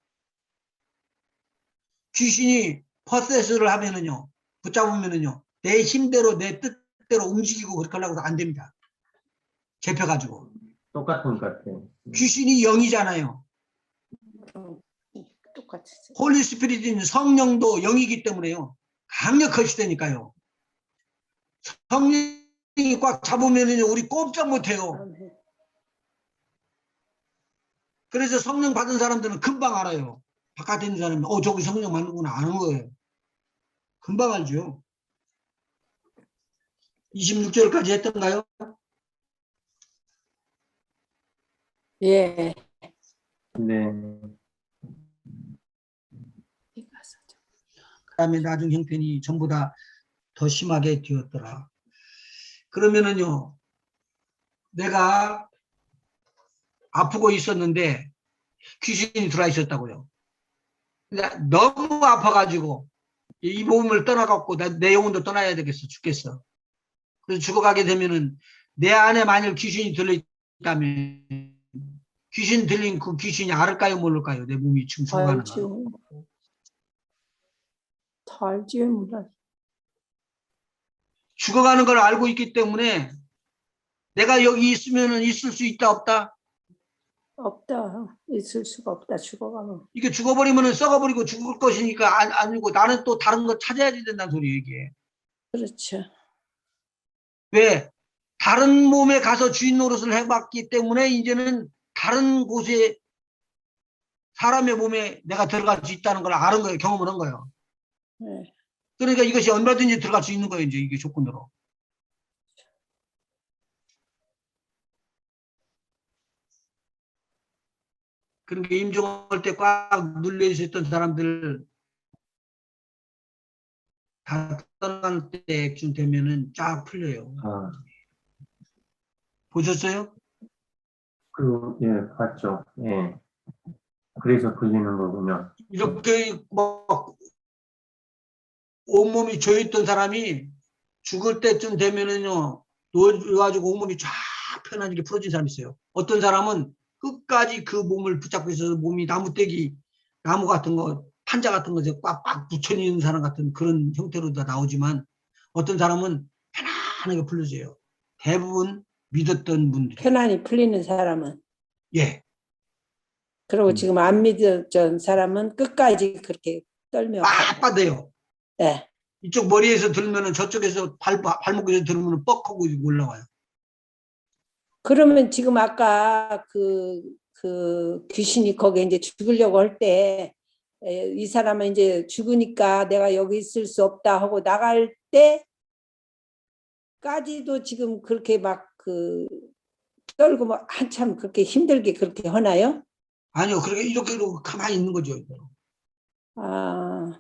귀신이 퍼세스를 하면은요. 붙잡으면은요. 내 힘대로 내 뜻대로 움직이고 그렇게 하려고 안 됩니다. 잡혀가지고. 똑같은 것 같아요. 귀신이 영이잖아요. 똑같이. 홀리 스피릿인 성령도 영이기 때문에요. 강력하시다니까요. 성령이 꽉 잡으면은요. 우리 꼼짝 못해요. 아멘. 그래서 성령 받은 사람들은 금방 알아요. 바깥에 있는 사람이 저기 성령 받는구나 아는 거예요. 금방 알죠. 26절까지 했던가요? 예. 네. 그다음에 나중 형편이 전보다 더 심하게 되었더라. 그러면은요. 내가 아프고 있었는데 귀신이 들어와 있었다고요. 근데 너무 아파가지고 이 몸을 떠나갖고 내 영혼도 떠나야 되겠어. 죽겠어. 그래서 죽어가게 되면은 내 안에 만일 귀신이 들어있다면 귀신 들린 그 귀신이 알을까요 모를까요? 내 몸이 지금 죽어가는 거. 알지요. 다 알지요, 몰라. 죽어가는 걸 알고 있기 때문에 내가 여기 있으면은 있을 수 있다 없다? 없다. 있을 수가 없다. 죽어가면. 이게 죽어버리면은 썩어버리고 죽을 것이니까 아니고 나는 또 다른 거 찾아야 된다는 소리예요 이게. 그렇죠. 왜? 다른 몸에 가서 주인 노릇을 해봤기 때문에 이제는 다른 곳에 사람의 몸에 내가 들어갈 수 있다는 걸 아는 거예요. 경험을 한 거예요. 네. 그러니까 이것이 얼마든지 들어갈 수 있는 거예요. 이제 이게 조건으로. 그러니까 임종할 때 꽉 눌려 있었던 사람들 다 떠날 때쯤 되면은 쫙 풀려요. 아, 보셨어요? 예, 봤죠. 예. 그래서 풀리는 거군요. 이렇게 막 온몸이 조였던 사람이 죽을 때쯤 되면은요, 누워가지고 온몸이 쫙 편안하게 풀어진 사람이 있어요. 어떤 사람은 끝까지 그 몸을 붙잡고 있어서 몸이 나무 같은 거, 판자 같은 것에 꽉꽉 붙여있는 사람 같은 그런 형태로 다 나오지만 어떤 사람은 편안하게 풀려져요. 대부분 믿었던 분들이. 편안히 풀리는 사람은. 예. 그리고 지금 안 믿었던 사람은 끝까지 그렇게 떨며. 빡 빠대요. 네. 이쪽 머리에서 들면은 저쪽에서 발목에서 들으면 뻑하고 올라와요. 그러면 지금 아까 그 귀신이 거기 이제 죽으려고 할 때 이 사람은 이제 죽으니까 내가 여기 있을 수 없다 하고 나갈 때까지도 지금 그렇게 막 그 떨고 막 한참 그렇게 힘들게 그렇게 하나요? 아니요. 그렇게 이렇게 가만히 있는 거죠. 아,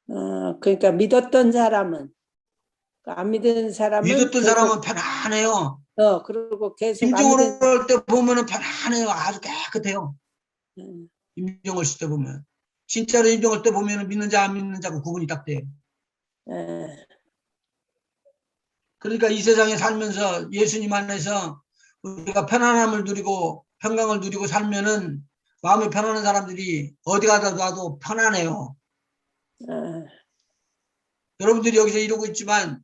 그러니까 믿었던 사람은 안 믿은 사람은 믿었던 계속, 사람은 편안해요. 그리고 계속 안 임종을 믿은 할 때 보면은 편안해요. 아주 깨끗해요. 음, 임종을 쓸 때 보면. 진짜로 임종할 때 보면은 믿는 자 안 믿는 자가 구분이 딱 돼요. 예, 그러니까 이 세상에 살면서 예수님 안에서 우리가 편안함을 누리고 평강을 누리고 살면은 마음이 편안한 사람들이 어디 가다 놔도 편안해요. 예, 여러분들이 여기서 이러고 있지만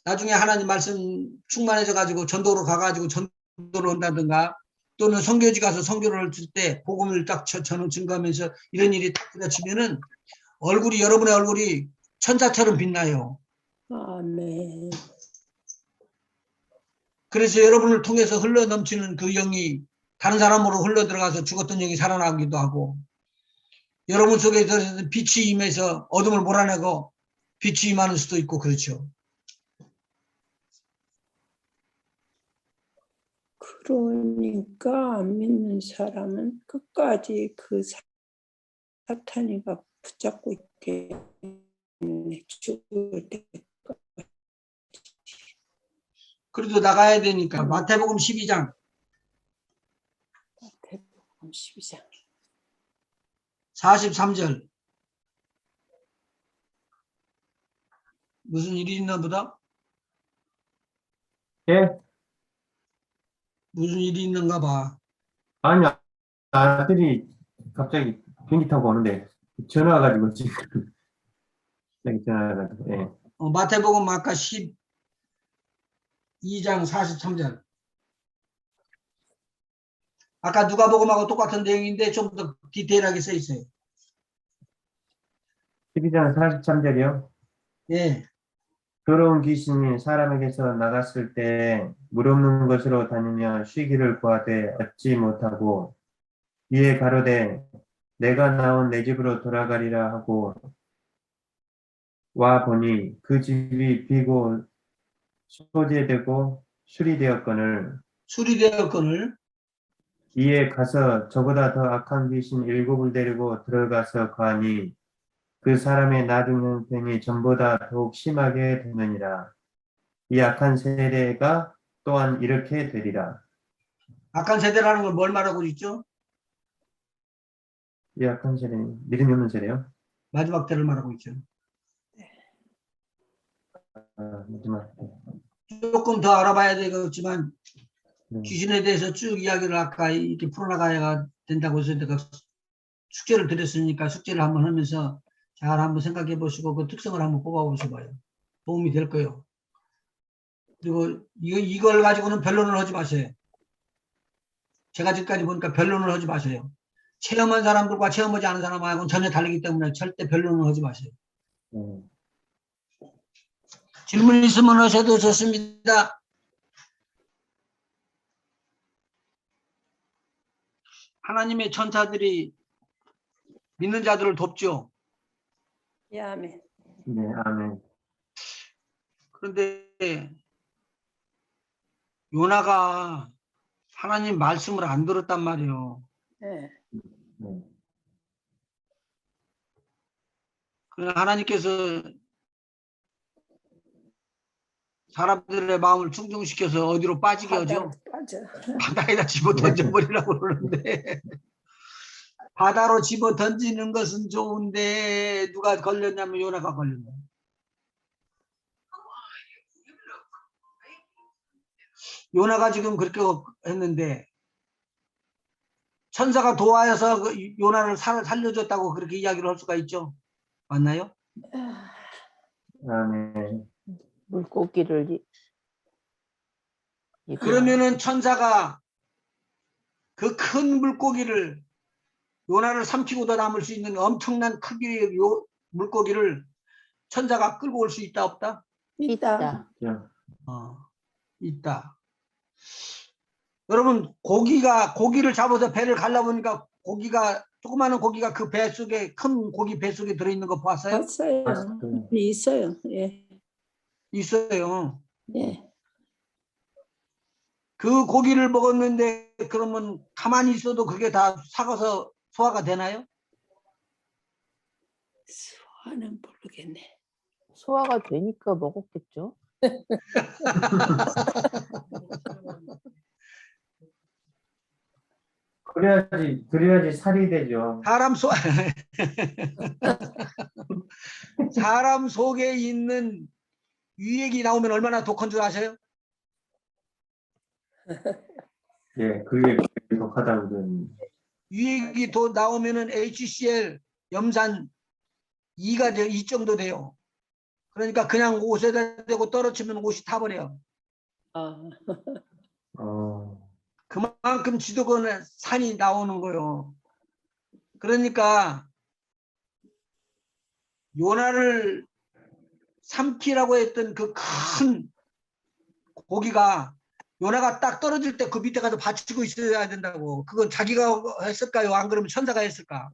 나중에 하나님 말씀 충만해져 가지고 전도로 가가지고 전도를 온다든가 또는 선교지 가서 선교를 줄 때 복음을 딱 저는 증거하면서 이런 일이 딱 부딪히면은 얼굴이 여러분의 얼굴이 천사처럼 빛나요. 아멘. 그래서 여러분을 통해서 흘러 넘치는 그 영이 다른 사람으로 흘러 들어가서 죽었던 영이 살아나기도 하고 여러분 속에서 빛이 임해서 어둠을 몰아내고 빛이 임하는 수도 있고 그렇죠. 그러니까 안 믿는 사람은 끝까지 그 사탄이가 붙잡고 있게 죽을 때. 그래도 나가야 되니까 마태복음 12장 대복음 12장. 43절 무슨 일이 있나 보다? 예? 무슨 일이 있는가 봐. 아니, 아들이 갑자기 비행기 타고 오는데 전화 와가지고 지금 갑자기 전화 와가지고 예. 마태복음 아까 12장 43절. 아까 누가복음하고 똑같은 내용인데 좀 더 디테일하게 써 있어요. 12장 43절이요. 예. 더러운 귀신이 사람에게서 나갔을 때 물 없는 곳으로 다니며 쉬기를 구하되 얻지 못하고 이에 가로되 내가 나온 내 집으로 돌아가리라 하고 와 보니 그 집이 비고 소재되고 수리되었거늘 수리되었거늘 이에 가서 저보다 더 악한 귀신 7을 데리고 들어가서 거하니 그 사람의 나중 형편이 전보다 더욱 심하게 되느니라. 이 악한 세대가 또한 이렇게 되리라. 악한 세대라는 걸 뭘 말하고 있죠? 이 악한 세대, 믿음이 없는 세대요? 마지막 때를 말하고 있죠. 마지막 조금 더 알아봐야 되겠지만 네. 귀신에 대해서 쭉 이야기를 아까 이렇게 풀어나가야 된다고 해서 내가 숙제를 드렸으니까 숙제를 한번 하면서 잘 한번 생각해 보시고 그 특성을 한번 뽑아 보셔봐요. 도움이 될 거예요. 그리고 이걸 가지고는 변론을 하지 마세요. 제가 지금까지 보니까 변론을 하지 마세요. 체험한 사람들과 체험하지 않은 사람하고는 전혀 다르기 때문에 절대 변론을 하지 마세요. 질문 있으면 하셔도 좋습니다. 하나님의 천사들이 믿는 자들을 돕죠. 예, 아멘. 네, 아멘. 그런데 요나가 하나님 말씀을 안 들었단 말이에요. 예. 네. 그래서 하나님께서 사람들의 마음을 충족시켜서 어디로 빠지게 하죠? 빠져. 바다에다 집어 던져버리라고 그러는데 바다로 집어 던지는 것은 좋은데 누가 걸렸냐면 요나가 걸린 거예요. 요나가 지금 그렇게 했는데 천사가 도와서 요나를 살려줬다고 그렇게 이야기를 할 수가 있죠. 맞나요? 아멘. 물고기를 그러면은 천사가 그 큰 물고기를 요나를 삼키고도 남을 수 있는 엄청난 크기의 물고기를 천사가 끌고 올 수 있다 없다? 있다. 자, 있다. 여러분 고기를 잡아서 배를 갈라보니까 고기가 조그마한 고기가 그 배 속에 큰 고기 배 속에 들어있는 거 봤어요? 봤어요. 봤어요. 있어요. 예. 있어요. 예. 그 고기를 먹었는데 그러면 가만히 있어도 그게 다 삭아서 소화가 되나요? 소화는 모르겠네. 소화가 되니까 먹었겠죠. 그래야지 살이 되죠. 사람 속에 있는 유액이 나오면 얼마나 독한 줄 아세요? 예, 그게 독하다고 그러는. 유액이 나오면은 HCl 염산 2 정도 돼요. 그러니까 그냥 옷에다 대고 떨어지면 옷이 타버려요. 아, 그만큼 지독한 산이 나오는 거예요. 그러니까 요나를 삼키라고 했던 그 큰 고기가 요나가 딱 떨어질 때 그 밑에 가서 받치고 있어야 된다고. 그건 자기가 했을까요? 안 그러면 천사가 했을까?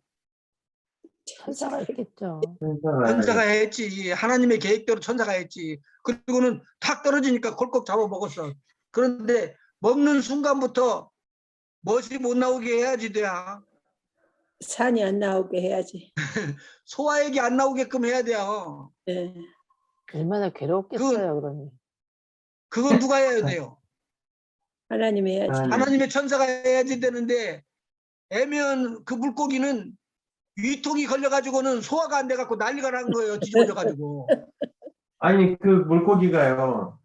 천사가 있겠죠. 천사가 했지. 하나님의 계획대로 천사가 했지. 그리고는 탁 떨어지니까 콜컥 잡아 먹었어. 그런데 먹는 순간부터 멋이 못 나오게 해야지 돼야. 산이 안 나오게 해야지. 소화액이 안 나오게끔 해야 돼요. 예. 얼마나 괴로웠겠어요, 그러니. 그건 누가 해야 돼요? 하나님 해야지. 하나님의 천사가 해야지 되는데 애매한 그 물고기는 위통이 걸려가지고는 소화가 안 돼갖고 난리가 난 거예요. 뒤집어져가지고. 아니 그 물고기가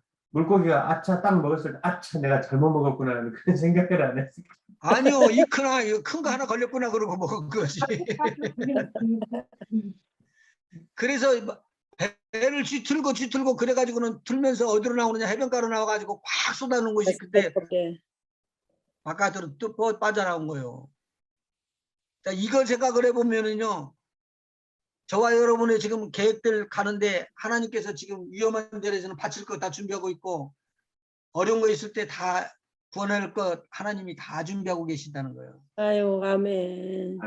아차 딱 먹었을 때 아차 내가 잘못 먹었구나 하는 그런 생각을 안 했어요. 아니요. 이 큰 거 하나 걸렸구나 그러고 먹은 거지. 그래서 배를 쥐틀고 그래가지고는 들면서 어디로 나오느냐 해변가로 나와가지고 꽉 쏟아놓은 것이 그때 바깥으로 또 빠져나온 거예요. 자, 이걸 생각을 해보면은요. 저와 여러분의 지금 계획들 가는데 하나님께서 지금 위험한 데에서는 바칠 거 다 준비하고 있고 어려운 거 있을 때 다 구원할 것 하나님이 다 준비하고 계신다는 거예요. 아유, 아멘.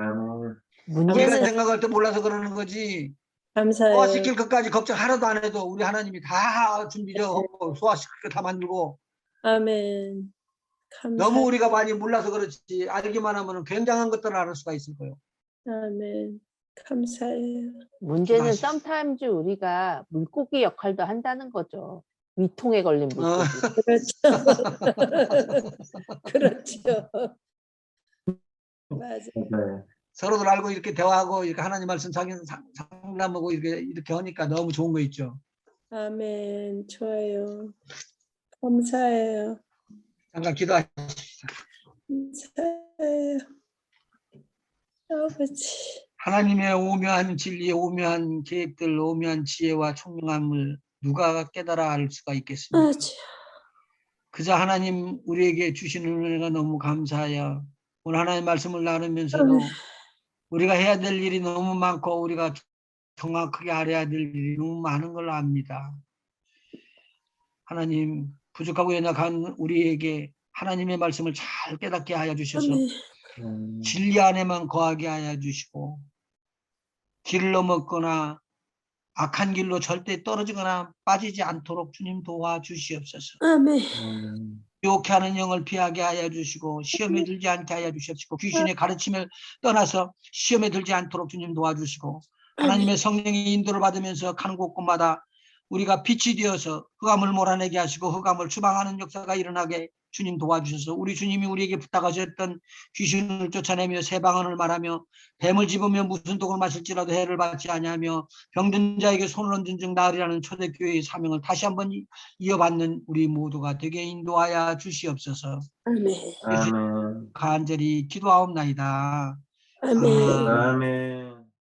우리가 문제는 생각할 때 몰라서 그러는 거지. 감사해요. 소화시킬 것까지 걱정 하나도 안 해도 우리 하나님이 다 준비하고 소화시킬 거 다 만들고 아멘. 너무 우리가 많이 몰라서 그렇지 알기만 하면 굉장한 것들을 알 수가 있을 거예요. 아멘. 감사해요. 문제는 기도하십시오. sometimes 우리가 물고기 역할도 한다는 거죠. 위통에 걸린 물고기. 그렇죠. 그렇죠. 맞아. 네. 서로들 알고 이렇게 대화하고 이렇게 하나님 말씀 상담하고 이렇게 하니까 너무 좋은 거 있죠. 아멘. 좋아요. 감사해요. 잠깐 기도하십시오. 감사해요. 아버지. 하나님의 오묘한 진리, 오묘한 계획들, 오묘한 지혜와 총명함을 누가 깨달아 알 수가 있겠습니까? 맞아. 그저 하나님 우리에게 주시는 은혜가 너무 감사해요. 오늘 하나님 말씀을 나누면서도 우리가 해야 될 일이 너무 많고 우리가 정확하게 알아야 될 일이 너무 많은 걸 압니다. 하나님 부족하고 연약한 우리에게 하나님의 말씀을 잘 깨닫게 하여 주셔서 진리 안에만 거하게 하여 주시고 길을 넘었거나 악한 길로 절대 떨어지거나 빠지지 않도록 주님 도와주시옵소서. 아멘. 유혹해 하는 영을 피하게 하여 주시고 시험에 들지 않게 하여 주시옵시고 귀신의 가르침을 떠나서 시험에 들지 않도록 주님 도와주시고 하나님의 성령의 인도를 받으면서 가는 곳곳마다 우리가 빛이 되어서 흑암을 몰아내게 하시고 흑암을 추방하는 역사가 일어나게 주님 도와주셔서 우리 주님이 우리에게 부탁하셨던 귀신을 쫓아내며 새 방언을 말하며 뱀을 집으며 무슨 독을 마실지라도 해를 받지 아니하며 병든 자에게 손을 얹은 즉 나으리라는 초대교회의 사명을 다시 한번 이어받는 우리 모두가 되게 인도하여 주시옵소서. 아멘. 아멘. 간절히 기도하옵나이다. 아멘. 아멘.